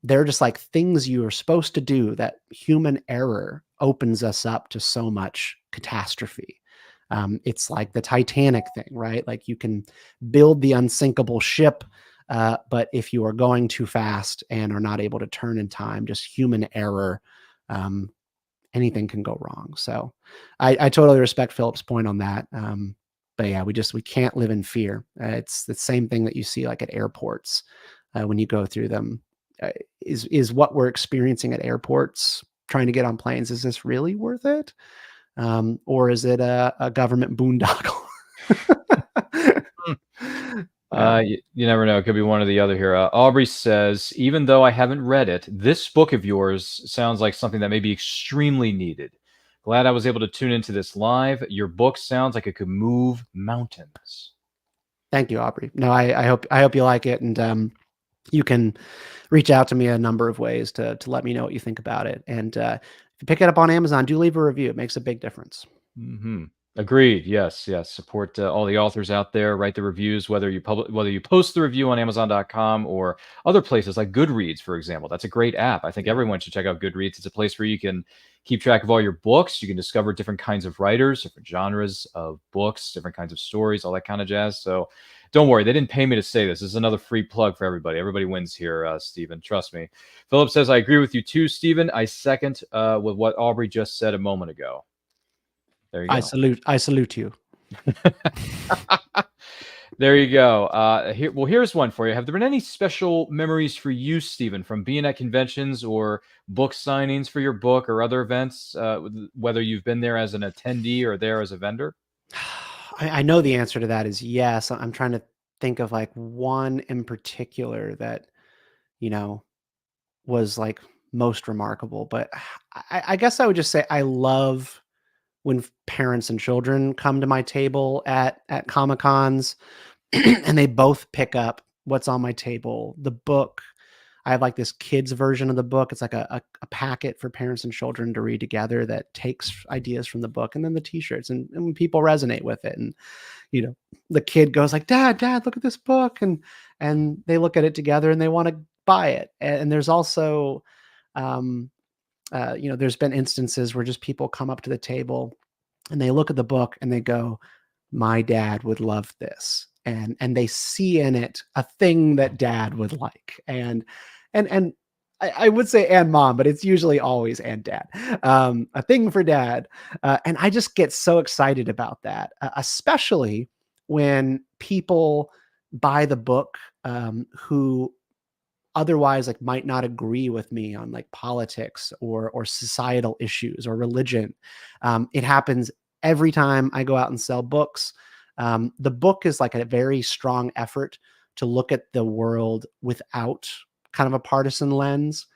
G: They're just like things you are supposed to do that human error opens us up to so much catastrophe. It's like the Titanic thing, right? Like you can build the unsinkable ship, but if you are going too fast and are not able to turn in time, just human error, anything can go wrong. So I totally respect Philip's point on that. But yeah, we can't live in fear. It's the same thing that you see like at airports when you go through them. Is what we're experiencing at airports, trying to get on planes, is this really worth it? Or is it a government boondoggle?
F: You never know. It could be one or the other here. Aubrey says, even though I haven't read it, this book of yours sounds like something that may be extremely needed. Glad I was able to tune into this live. Your book sounds like it could move mountains. Thank you, Aubrey. No, I hope you like it. And you can reach out to me a number of ways to let me know what you think about it. And if you pick it up on Amazon, do leave a review. It makes a big difference. Agreed. Yes. Support all the authors out there. Write the reviews, whether you post the review on Amazon.com or other places like Goodreads, for example. That's a great app. I think everyone should check out Goodreads. It's a place where you can keep track of all your books. You can discover different kinds of writers, different genres of books, different kinds of stories, all that kind of jazz. So don't worry. They didn't pay me to say this. This is another free plug for everybody. Everybody wins here, Stephen. Trust me. Philip says, I agree with you too, Stephen. I second with what Aubrey just said a moment ago. There you go. I salute you. There you go. Here's one for you. Have there been any special memories for you, Stephen, from being at conventions or book signings for your book or other events, whether you've been there as an attendee or there as a vendor? I know the answer to that is yes. I'm trying to think of like one in particular that, was like most remarkable. But I guess I would just say I love when parents and children come to my table at Comic-Cons and they both pick up
G: what's on my table, the book. I have like this kids version of the book. It's like a packet for parents and children to read together that takes ideas from the book, and then the t-shirts, and when people resonate with it. And, the kid goes like, dad, look at this book. And they look at it together and they want to buy it. And there's also, there's been instances where just people come up to the table and they look at the book and they go, my dad would love this. And they see in it a thing that dad would like. And I would say and mom, but it's usually always and dad, a thing for dad. And I just get so excited about that, especially when people buy the book, who otherwise like might not agree with me on like politics or societal issues or religion. It happens every time I go out and sell books. The book is like a very strong effort to look at the world without kind of a partisan lens.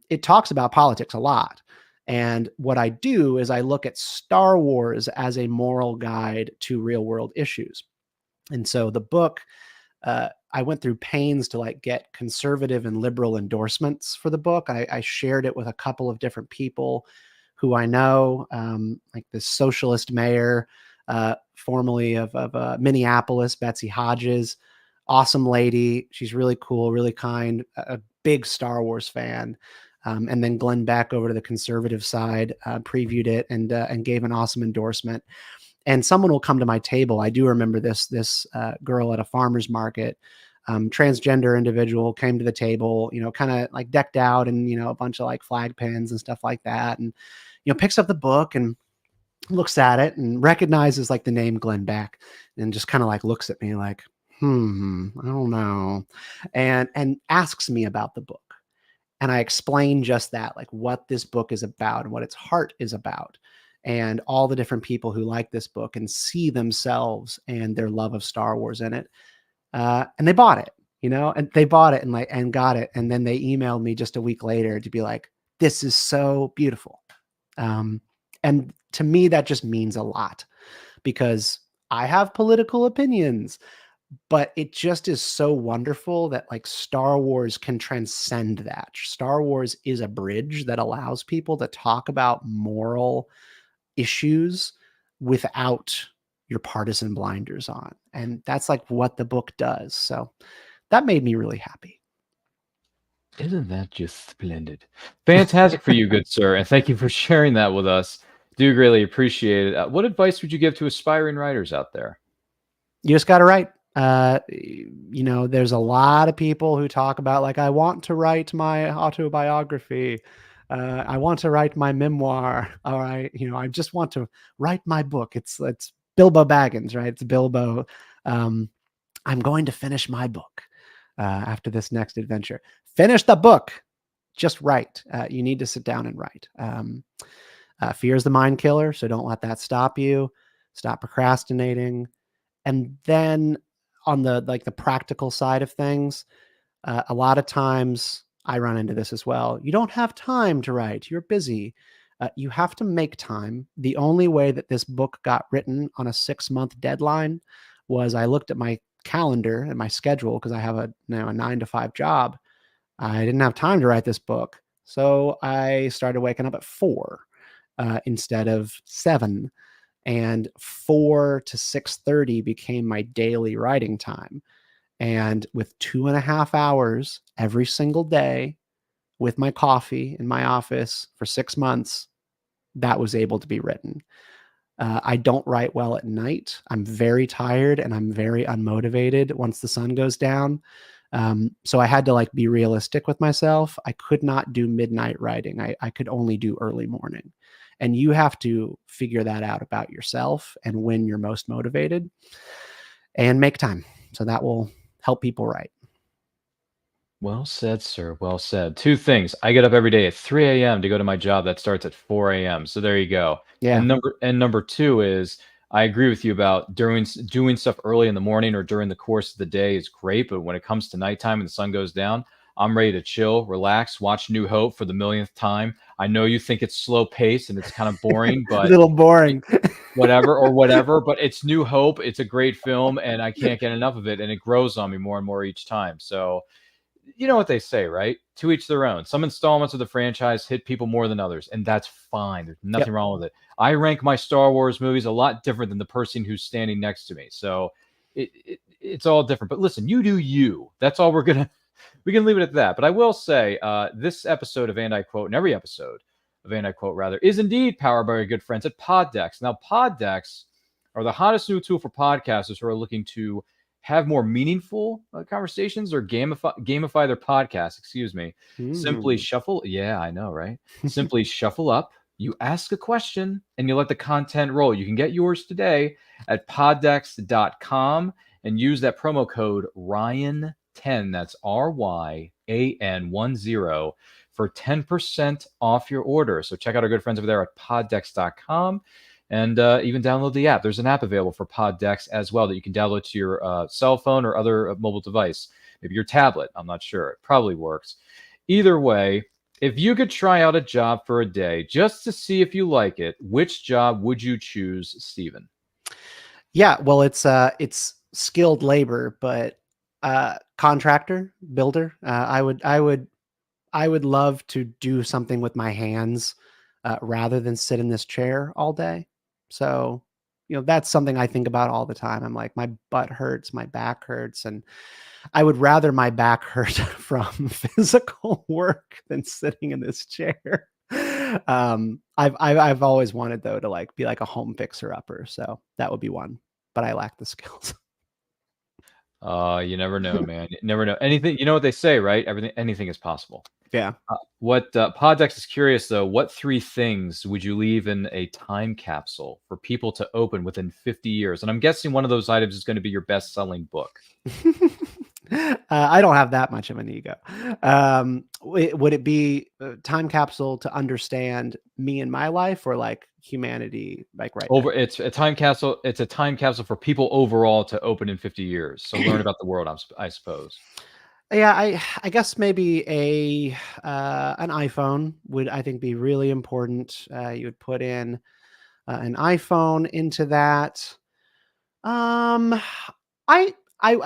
G: It talks about politics a lot. And what I do is I look at Star Wars as a moral guide to real world issues. And so the book, I went through pains to like get conservative and liberal endorsements for the book. I shared it with a couple of different people who I know, like the socialist mayor, formerly of Minneapolis, Betsy Hodges, awesome lady. She's really cool, really kind, a big Star Wars fan. And then Glenn Beck over to the conservative side, previewed it and gave an awesome endorsement. And someone will come to my table. I do remember this girl at a farmer's market, transgender individual, came to the table, kind of like decked out and, a bunch of like flag pins and stuff like that. And, picks up the book and looks at it and recognizes like the name Glenn Beck and just kind of like looks at me like, I don't know. And asks me about the book. And I explain just that, like what this book is about and what its heart is about, and all the different people who like this book and see themselves and their love of Star Wars in it. And they bought it, and they bought it and got it. And then they emailed me just a week later to be like, this is so beautiful. And to me, that just means a lot, because I have political opinions, but it just is so wonderful that like Star Wars can transcend that. Star Wars is a bridge that allows people to talk about moral issues without your partisan blinders on. And that's like what the book does. So that made me really happy.
F: Isn't that just splendid? Fantastic for you, good sir. And thank you for sharing that with us. Do greatly appreciate it. What advice would you give to aspiring writers out there?
G: You just got to write. There's a lot of people who talk about like, I want to write my autobiography. I want to write my memoir. Or I just want to write my book. It's Bilbo Baggins, right? It's Bilbo. I'm going to finish my book after this next adventure. Finish the book. Just write. You need to sit down and write. Fear is the mind killer, so don't let that stop you. Stop procrastinating. And then on the practical side of things, a lot of times I run into this as well. You don't have time to write. You're busy. You have to make time. The only way that this book got written on a 6-month deadline was I looked at my calendar and my schedule, because I have a 9-to-5 job. I didn't have time to write this book. So I started waking up at 4 instead of 7. And 4 to 6:30 became my daily writing time. And with 2.5 hours every single day with my coffee in my office for 6 months, that was able to be written. I don't write well at night. I'm very tired and I'm very unmotivated once the sun goes down. So I had to be realistic with myself. I could not do midnight writing. I could only do early morning. And you have to figure that out about yourself and when you're most motivated and make time. So that will help people write.
F: Well said, sir. Well said. 2 things. I get up every day at 3 a.m. to go to my job that starts at 4 a.m. So there you go.
G: Yeah.
F: And number 2 is I agree with you about doing stuff early in the morning or during the course of the day is great. But when it comes to nighttime and the sun goes down, I'm ready to chill, relax, watch New Hope for the millionth time. I know you think it's slow paced and it's kind of boring, but
G: a little boring.
F: whatever. But it's New Hope. It's a great film, and I can't get enough of it, and it grows on me more and more each time. So, you know what they say, right? To each their own. Some installments of the franchise hit people more than others, and that's fine. There's nothing wrong with it. I rank my Star Wars movies a lot different than the person who's standing next to me. So it's all different. But listen, you do you. That's all we can leave it at that. But I will say, this episode of And I Quote, and every episode of And I Quote, rather, is indeed powered by our good friends at Poddex. Now, Poddex are the hottest new tool for podcasters who are looking to have more meaningful conversations or gamify their podcast. Simply shuffle. Yeah, I know, right? Simply shuffle up. You ask a question and you let the content roll. You can get yours today at poddex.com and use that promo code Ryan10. That's RYAN10 for 10% off your order. So check out our good friends over there at poddex.com. And even download the app. There's an app available for Poddex as well that you can download to your cell phone or other mobile device. Maybe your tablet. I'm not sure. It probably works. Either way, if you could try out a job for a day just to see if you like it, which job would you choose, Stephen?
G: Yeah, well, it's skilled labor, but contractor, builder. I would love to do something with my hands rather than sit in this chair all day. So, that's something I think about all the time. I'm like, my butt hurts, my back hurts, and I would rather my back hurt from physical work than sitting in this chair. I've always wanted though to be like a home fixer upper, so that would be one, but I lack the skills.
F: You never know, man. You never know. Anything, you know what they say, right? Anything is possible.
G: Yeah.
F: What Poddex is curious though, what 3 things would you leave in a time capsule for people to open within 50 years? And I'm guessing one of those items is going to be your best-selling book.
G: I don't have that much of an ego. Would it be a time capsule to understand me and my life, or like humanity, like right now?
F: It's a time capsule. It's a time capsule for people overall to open in 50 years. So learn about the world, I suppose.
G: Yeah, I guess maybe an iPhone would, I think, be really important. You would put in an iPhone into that. I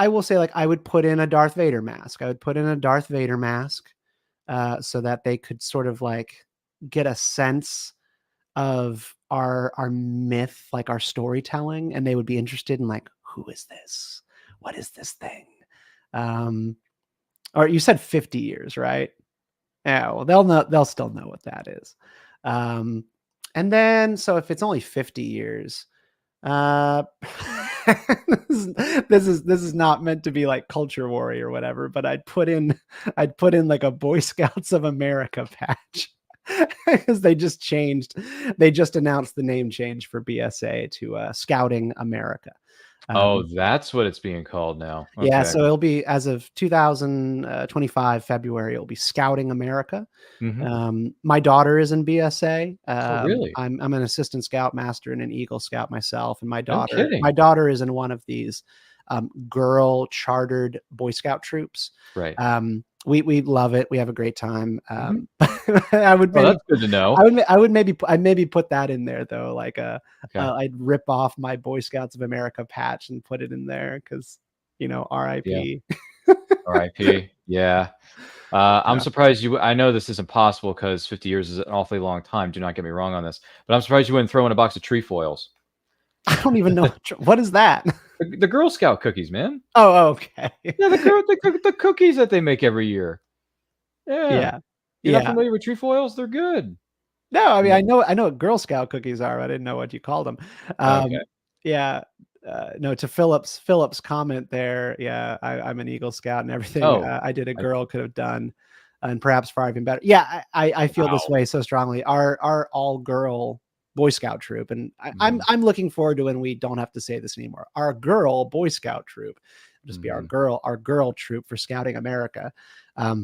G: will say, I would put in a Darth Vader mask. I would put in a Darth Vader mask so that they could sort of get a sense of our myth, like our storytelling, and they would be interested in who is this? What is this thing? Or you said 50 years, right? Yeah, well, they'll still know what that is. And then, so if it's only 50 years, this is not meant to be like culture warrior or whatever, but I'd put in like a Boy Scouts of America patch because they just announced the name change for BSA to Scouting America.
F: That's what it's being called now. Okay.
G: Yeah, so it'll be, as of 2025 February, it'll be Scouting America.
F: Mm-hmm.
G: My daughter is in BSA.
F: Really?
G: I'm an assistant scout master and an Eagle Scout myself, and my daughter is in one of these girl chartered Boy Scout troops.
F: Right.
G: We love it. We have a great time.
F: Mm-hmm.
G: That's
F: good to know.
G: I'd maybe put that in there though. I'd rip off my Boy Scouts of America patch and put it in there because, RIP.
F: Yeah. RIP. Yeah. I'm surprised I know this isn't possible because 50 years is an awfully long time. Do not get me wrong on this, but I'm surprised you wouldn't throw in a box of trefoils.
G: I don't even know what is that.
F: The Girl Scout cookies, man.
G: Oh, okay.
F: Yeah, the cookies that they make every year. Yeah. You're not familiar with trefoils? They're good.
G: No, I mean, I know what Girl Scout cookies are. I didn't know what you called them.
F: Okay.
G: Yeah. No, to Philip's comment there. Yeah, I'm an Eagle Scout and everything I did a girl could have done, and perhaps far even better. Yeah, I feel this way so strongly. Our all girl Boy Scout troop, and I'm looking forward to when we don't have to say this anymore. Our girl Boy Scout troop, just be our girl troop for Scouting America. I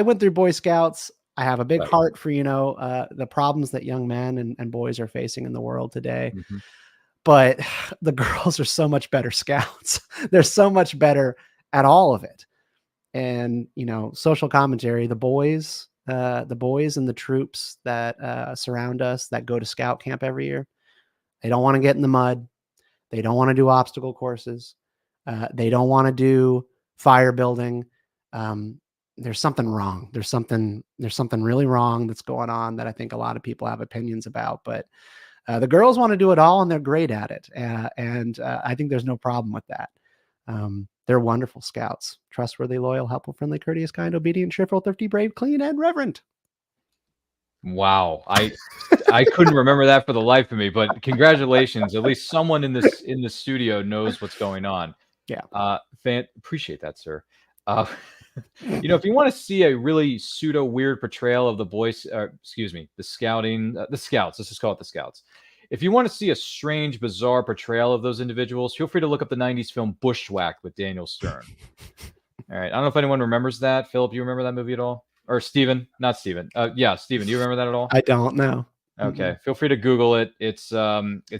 G: went through Boy Scouts. I have a big heart for, the problems that young men and boys are facing in the world today. Mm-hmm. But the girls are so much better scouts. They're so much better at all of it. And, social commentary, the boys, the boys and the troops that surround us that go to scout camp every year, they don't want to get in the mud. They don't want to do obstacle courses. They don't want to do fire building. There's something wrong. There's something really wrong that's going on that I think a lot of people have opinions about. But the girls want to do it all, and they're great at it. And I think there's no problem with that. They're wonderful scouts: trustworthy, loyal, helpful, friendly, courteous, kind, obedient, cheerful, thrifty, brave, clean, and reverent.
F: Wow, I couldn't remember that for the life of me, but congratulations. At least someone in the studio knows what's going on.
G: Yeah.
F: Appreciate that, sir. If you want to see a really pseudo weird portrayal of the boys, the scouts, let's just call it the scouts. If you want to see a strange, bizarre portrayal of those individuals, feel free to look up the 90s film Bushwhacked with Daniel Stern. All right. I don't know if anyone remembers that. Philip, you remember that movie at all? Or Steven? Not Steven. Yeah, Steven, do you remember that at all?
G: I don't know.
F: Okay. Mm-hmm. Feel free to Google it. It's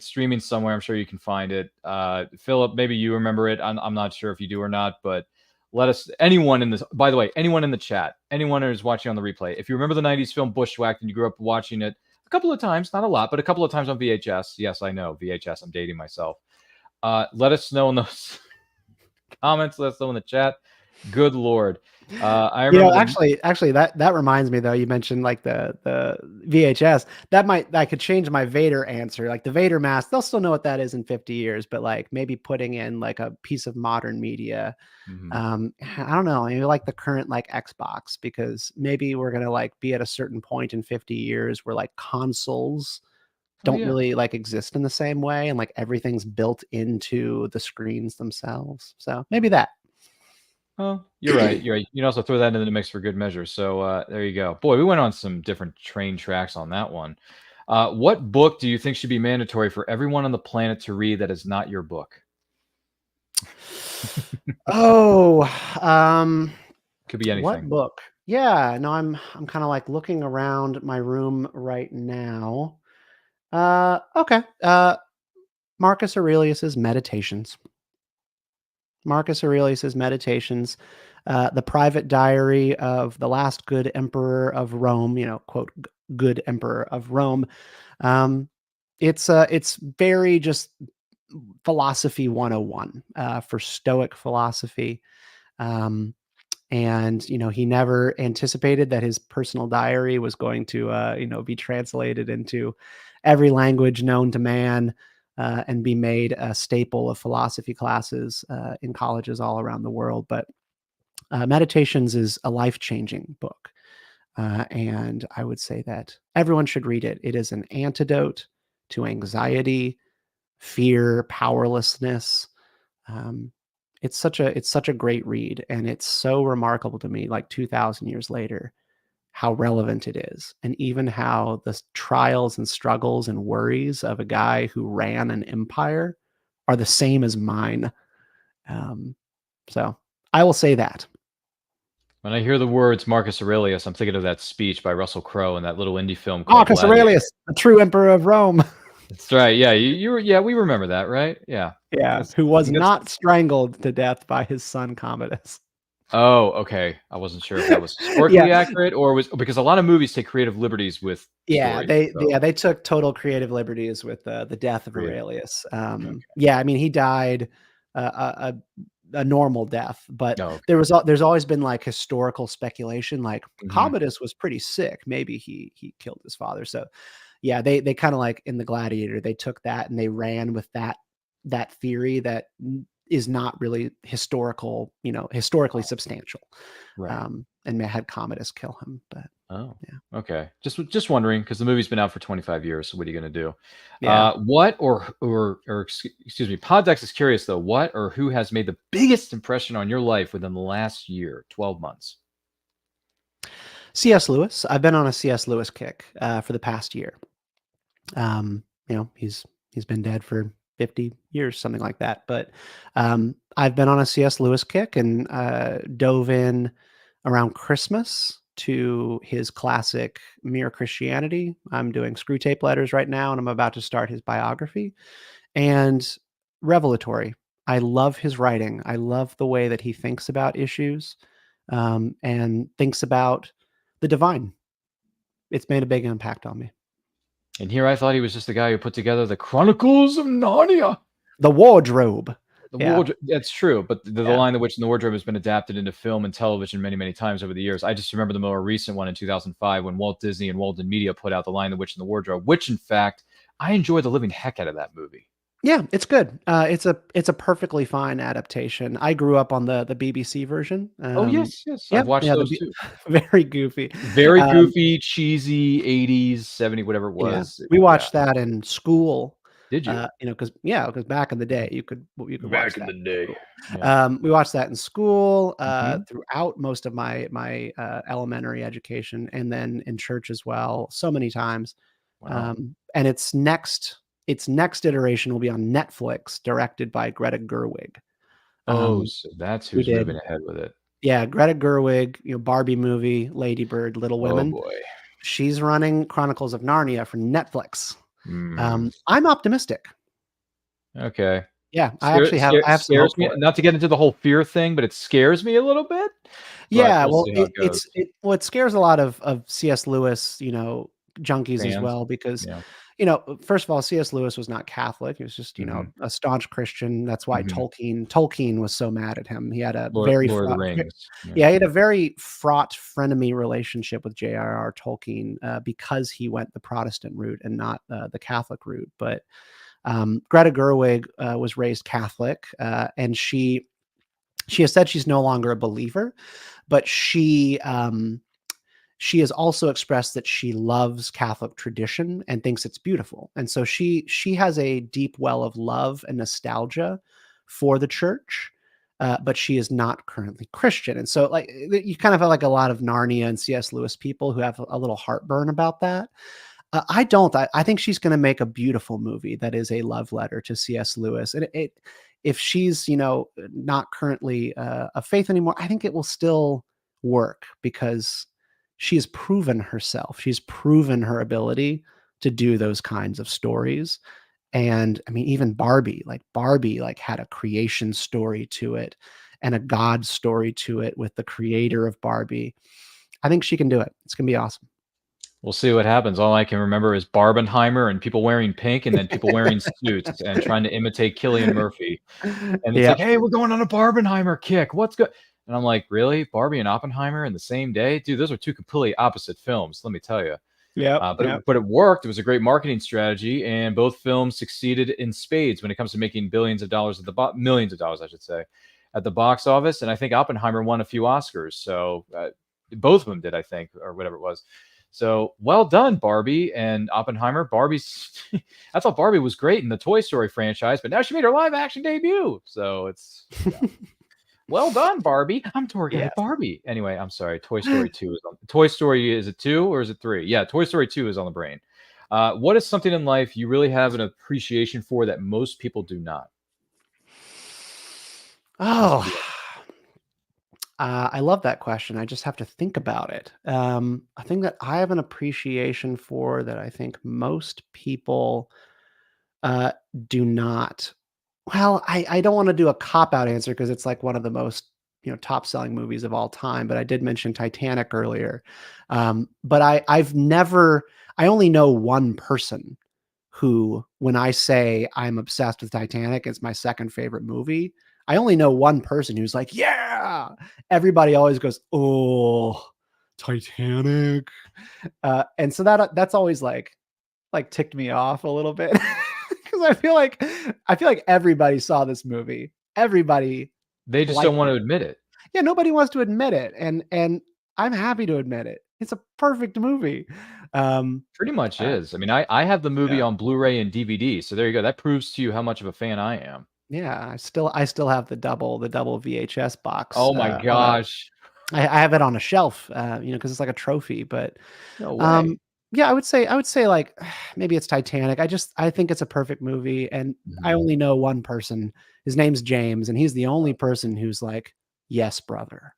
F: streaming somewhere. I'm sure you can find it. Philip, maybe you remember it. I'm not sure if you do or not, but let us, anyone in the chat, anyone who's watching on the replay, if you remember the 90s film Bushwhacked and you grew up watching it a couple of times, not a lot, but a couple of times on VHS. Yes, I know, VHS. I'm dating myself. Let us know in those comments. Let us know in the chat. Good Lord. I remember
G: actually that reminds me though, you mentioned like the VHS, that could change my Vader answer. Like the Vader mask, they'll still know what that is in 50 years, but like maybe putting in like a piece of modern media. I don't know, maybe like the current like Xbox, because maybe we're gonna like be at a certain point in 50 years where like consoles don't really like exist in the same way, and like everything's built into the screens themselves. So maybe that.
F: Oh, you're right. You're right. You can also throw that into the mix for good measure. So there you go. Boy, we went on some different train tracks on that one. What book do you think should be mandatory for everyone on the planet to read that is not your book? Could be anything.
G: What book? Yeah, no, I'm kind of like looking around my room right now. Okay. Marcus Aurelius's Meditations. Marcus Aurelius's Meditations, the private diary of the last good emperor of Rome, quote, good emperor of Rome. It's very just philosophy 101 for Stoic philosophy. And, he never anticipated that his personal diary was going to, be translated into every language known to man. And be made a staple of philosophy classes in colleges all around the world. But Meditations is a life-changing book. And I would say that everyone should read it. It is an antidote to anxiety, fear, powerlessness. It's such a great read. And it's so remarkable to me, like 2,000 years later, how relevant it is, and even how the trials and struggles and worries of a guy who ran an empire are the same as mine. So I will say that.
F: When I hear the words Marcus Aurelius, I'm thinking of that speech by Russell Crowe in that little indie film called
G: Marcus Aurelius, the true emperor of Rome.
F: That's right. Yeah, we remember that, right? Yeah.
G: Yeah, who was not strangled to death by his son Commodus.
F: Oh, okay. I wasn't sure if that was historically accurate or was because a lot of movies take creative liberties with stories,
G: they took total creative liberties with the death of Aurelius. Yeah, I mean he died a normal death, but there's always been like historical speculation, like Commodus was pretty sick, maybe he killed his father. So yeah, they kind of like in the Gladiator, they took that and they ran with that theory that is not really historically substantial.
F: Right.
G: And had Commodus kill him. But
F: okay. Just wondering, because the movie's been out for 25 years. So what are you going to do?
G: Yeah.
F: What or excuse me, Poddex is curious though. What or who has made the biggest impression on your life within the last year, 12 months?
G: C.S. Lewis. I've been on a C.S. Lewis kick for the past year. He's been dead for 50 years, something like that. But I've been on a C.S. Lewis kick and dove in around Christmas to his classic Mere Christianity. I'm doing Screw Tape Letters right now, and I'm about to start his biography. And revelatory. I love his writing. I love the way that he thinks about issues and thinks about the divine. It's made a big impact on me.
F: And here I thought he was just the guy who put together the Chronicles of Narnia.
G: The wardrobe.
F: The
G: Yeah.
F: wardrobe, that's true, but the
G: Yeah.
F: Line, The Witch and the Wardrobe has been adapted into film and television many, many times over the years. I just remember the more recent one in 2005 when Walt Disney and Walden Media put out The Line, The Witch and the Wardrobe, which in fact, I enjoyed the living heck out of that movie.
G: Yeah, it's good. It's a perfectly fine adaptation. I grew up on the BBC version.
F: Oh, yes.
G: Yeah,
F: I've watched those too.
G: Very goofy.
F: Very goofy, cheesy, 80s, 70s, whatever it
G: Yeah.
F: was.
G: We watched that in school.
F: Did you?
G: Because back in the day you could watch
F: Back in
G: that.
F: the day.
G: Yeah. We watched that in school
F: Mhm.
G: throughout most of my elementary education, and then in church as well, so many times.
F: Wow.
G: And its next iteration will be on Netflix, directed by Greta Gerwig.
F: Oh, so that's
G: who
F: who's
G: did
F: moving ahead with it.
G: Yeah, Greta Gerwig, Barbie movie, Lady Bird, Little
F: Oh,
G: Women.
F: boy.
G: She's running Chronicles of Narnia for Netflix.
F: Mm.
G: I'm optimistic.
F: Okay.
G: Yeah, I actually have some hope
F: scares me.
G: for it.
F: Not to get into the whole fear thing, but it scares me a little bit.
G: Yeah,
F: we'll
G: well,
F: see how it goes.
G: it scares a lot of C.S. Lewis, junkies as
F: Fans.
G: well, because
F: Yeah.
G: first of all, C.S. Lewis was not Catholic. He was just,
F: Mhm.
G: a staunch Christian. That's why
F: Mhm.
G: Tolkien was so mad at him. He had a
F: Lord
G: very
F: of the
G: fraught,
F: Rings.
G: yeah, he had a very fraught frenemy relationship with J.R.R. Tolkien because he went the Protestant route and not the Catholic route. But Greta Gerwig was raised Catholic, and she has said she's no longer a believer, but she has also expressed that she loves Catholic tradition and thinks it's beautiful. And so she has a deep well of love and nostalgia for the church, but she is not currently Christian. And so you kind of have like a lot of Narnia and C.S. Lewis people who have a little heartburn about that. I don't. I think she's going to make a beautiful movie that is a love letter to C.S. Lewis. And if she's, not currently a faith anymore, I think it will still work because she's proven herself. She's proven her ability to do those kinds of stories. And I mean, even Barbie had a creation story to it and a God story to it with the creator of Barbie. I think she can do it. It's going to be awesome.
F: We'll see what happens. All I can remember is Barbenheimer and people wearing pink and then people wearing suits and trying to imitate Cillian Murphy. And it's like, hey, we're going on a Barbenheimer kick. What's good? And I'm like, really? Barbie and Oppenheimer in the same day? Dude, those are two completely opposite films, let me tell you.
G: Yeah.
F: But it worked. It was a great marketing strategy, and both films succeeded in spades when it comes to making billions of dollars millions of dollars, I should say, at the box office. And I think Oppenheimer won a few Oscars. So both of them did, I think, or whatever it was. So well done, Barbie and Oppenheimer. I thought Barbie was great in the Toy Story franchise, but now she made her live action debut. So it's well done, Barbie. I'm targeting Barbie. Anyway, I'm sorry. Toy Story 2 is on. Toy Story, is it 2 or is it 3? Yeah, Toy Story 2 is on the brain. What is something in life you really have an appreciation for that most people do not?
G: Oh, I love that question. I just have to think about it. I think that I have an appreciation for that I think most people do not. Well, I don't want to do a cop-out answer because it's like one of the most top-selling movies of all time. But I did mention Titanic earlier. But I only know one person who, when I say I'm obsessed with Titanic, it's my second favorite movie. I only know one person who's like, yeah. Everybody always goes, oh, Titanic. And so that's always like ticked me off a little bit because I feel like everybody saw this movie. Everybody.
F: They just don't want to admit it.
G: Yeah, nobody wants to admit it, and I'm happy to admit it. It's a perfect movie.
F: Pretty much is. I mean, I have the movie on Blu-ray and DVD, so there you go. That proves to you how much of a fan I am.
G: Yeah, I still have the double VHS box.
F: Oh my gosh.
G: I have it on a shelf, because it's like a trophy. But
F: no way.
G: Yeah, I would say like maybe it's Titanic. I think it's a perfect movie, and I only know one person. His name's James, and he's the only person who's like, yes, brother.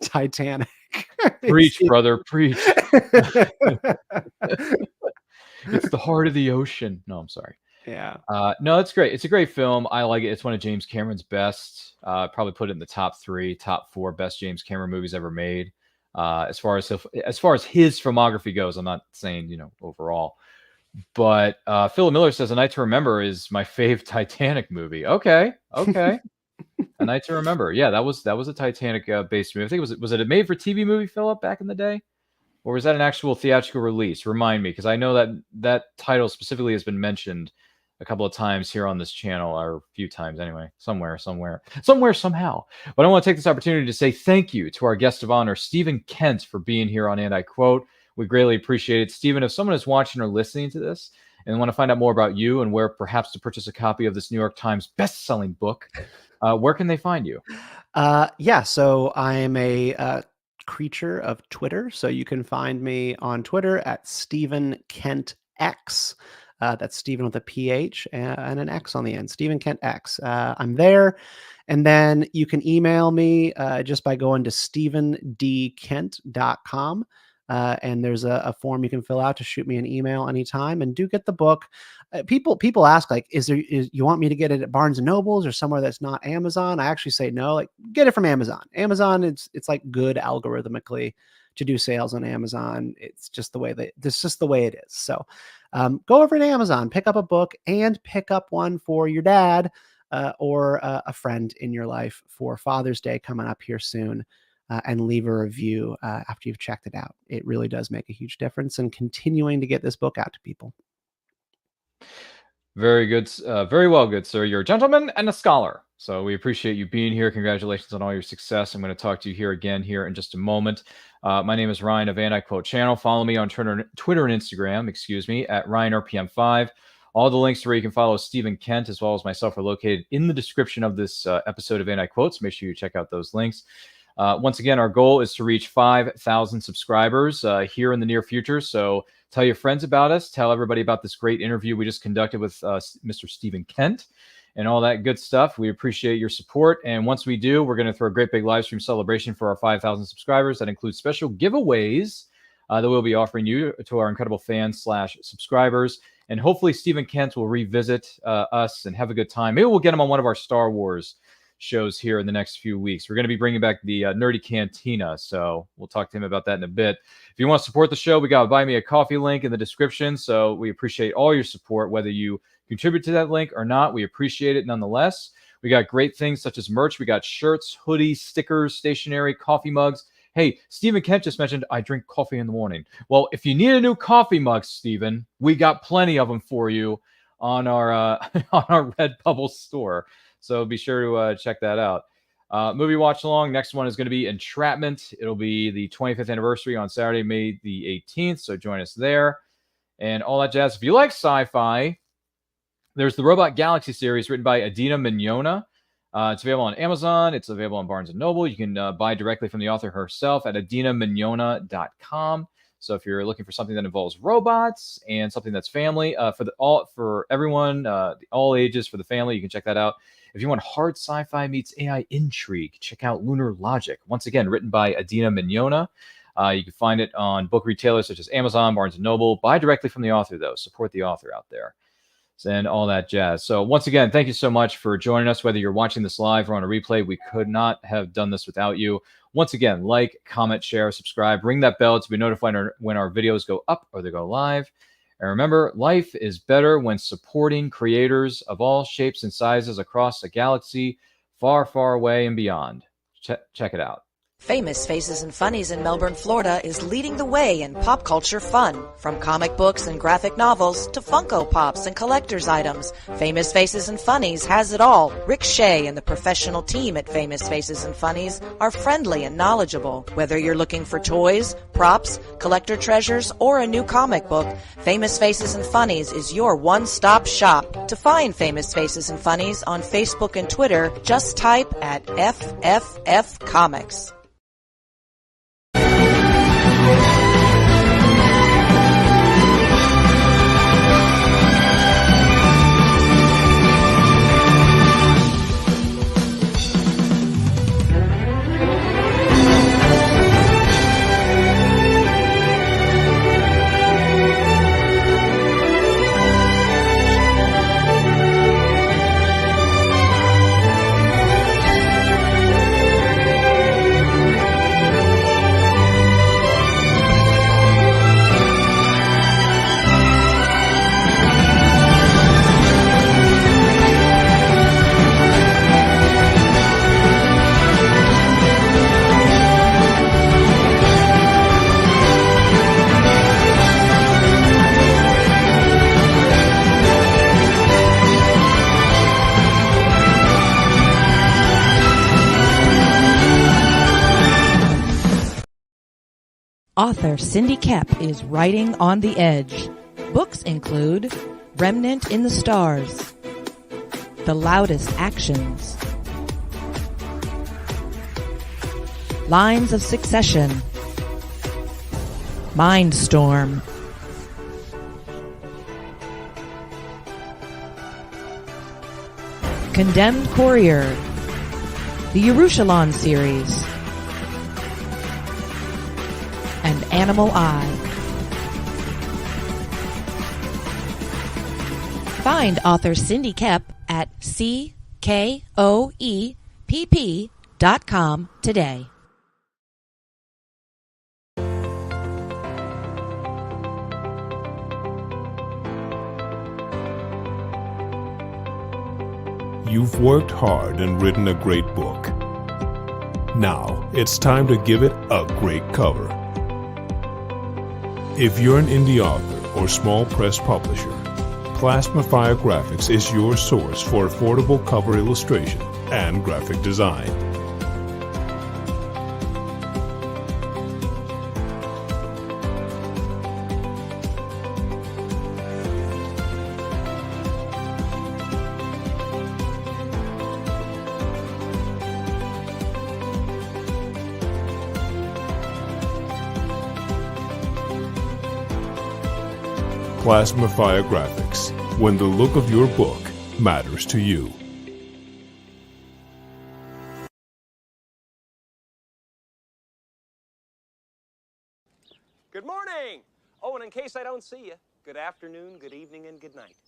G: Titanic.
F: Preach, brother, preach. It's the heart of the ocean. No, I'm sorry.
G: Yeah.
F: No, it's great. It's a great film. I like it. It's one of James Cameron's best. Probably put it in the top 3, top 4 best James Cameron movies ever made. As far as his filmography goes, I'm not saying overall. But Philip Miller says A Night to Remember is my fave Titanic movie. Okay. A Night to Remember. Yeah, that was a Titanic based movie. I think was it a made for TV movie, Philip, back in the day? Or was that an actual theatrical release? Remind me, because I know that title specifically has been mentioned a couple of times here on this channel, or a few times anyway, somewhere, somehow. But I want to take this opportunity to say thank you to our guest of honor, Stephen Kent, for being here on And I Quote. We greatly appreciate it. Stephen, if someone is watching or listening to this and want to find out more about you and where perhaps to purchase a copy of this New York Times best-selling book, where can they find you?
G: So I'm a creature of Twitter. So you can find me on Twitter at Stephen Kent X. That's Stephen with a PH and an X on the end. Stephen Kent X. I'm there. And then you can email me just by going to stephendkent.com. And there's a form you can fill out to shoot me an email anytime. And do get the book. People ask, like, you want me to get it at Barnes and Nobles or somewhere that's not Amazon? I actually say no. Like, get it from Amazon. Amazon, it's like good algorithmically to do sales on Amazon. It's just the way it is. So go over to Amazon, pick up a book, and pick up one for your dad or a friend in your life for Father's Day coming up here soon. And leave a review after you've checked it out. It really does make a huge difference in continuing to get this book out to people.
F: Very good. Very well, good sir. You're a gentleman and a scholar. So we appreciate you being here. Congratulations on all your success. I'm going to talk to you here again in just a moment. My name is Ryan of And I Quote channel. Follow me on Twitter and Instagram, at RyanRPM5. All the links to where you can follow Stephen Kent as well as myself are located in the description of this episode of And I Quote. So make sure you check out those links. Once again, our goal is to reach 5,000 subscribers here in the near future. So tell your friends about us. Tell everybody about this great interview we just conducted with Mr. Stephen Kent and all that good stuff. We appreciate your support. And once we do, we're going to throw a great big live stream celebration for our 5,000 subscribers. That includes special giveaways that we'll be offering you to our incredible fans/subscribers. And hopefully Stephen Kent will revisit us and have a good time. Maybe we'll get him on one of our Star Wars shows here in the next few weeks. We're going to be bringing back the Nerdy Cantina, so we'll talk to him about that in a bit. If you want to support the show, we got a Buy Me a Coffee link in the description, so we appreciate all your support, whether you contribute to that link or not. We appreciate it nonetheless. We got great things such as merch. We got shirts, hoodies, stickers, stationery, coffee mugs. Hey, Stephen Kent just mentioned I drink coffee in the morning. Well, if you need a new coffee mug, Stephen, we got plenty of them for you on our on our Redbubble store. So be sure to check that out. Movie watch along. Next one is going to be Entrapment. It'll be the 25th anniversary on Saturday, May the 18th. So join us there and all that jazz. If you like sci-fi, there's the Robot Galaxy series written by Adina Mignona. It's available on Amazon. It's available on Barnes & Noble. You can buy directly from the author herself at adinamignona.com. So if you're looking for something that involves robots and something that's family, for everyone, all ages, for the family, you can check that out. If you want hard sci-fi meets AI intrigue, check out Lunar Logic. Once again, written by Adina Mignona. You can find it on book retailers such as Amazon, Barnes & Noble. Buy directly from the author, though. Support the author out there and all that jazz. So once again, thank you so much for joining us. Whether you're watching this live or on a replay, we could not have done this without you. Once again, like, comment, share, subscribe, ring that bell to be notified when our videos go up or they go live. And remember, life is better when supporting creators of all shapes and sizes across a galaxy far, far away and beyond. Check it out.
H: Famous Faces and Funnies in Melbourne, Florida is leading the way in pop culture fun. From comic books and graphic novels to Funko Pops and collector's items, Famous Faces and Funnies has it all. Rick Shea and the professional team at Famous Faces and Funnies are friendly and knowledgeable. Whether you're looking for toys, props, collector treasures, or a new comic book, Famous Faces and Funnies is your one-stop shop. To find Famous Faces and Funnies on Facebook and Twitter, just type at FFF Comics. Author Cindy Kep is writing on the edge. Books include Remnant in the Stars, The Loudest Actions, Lines of Succession, Mindstorm, Condemned Courier, the Yerushalayim series, and Animal Eye. Find author Cindy Kep at CKOEPP.com today.
I: You've worked hard and written a great book. Now it's time to give it a great cover. If you're an indie author or small press publisher, Plasmafire Graphics is your source for affordable cover illustration and graphic design. Plasmafire Graphics, when the look of your book matters to you.
J: Good morning! Oh, and in case I don't see you, good afternoon, good evening, and good night.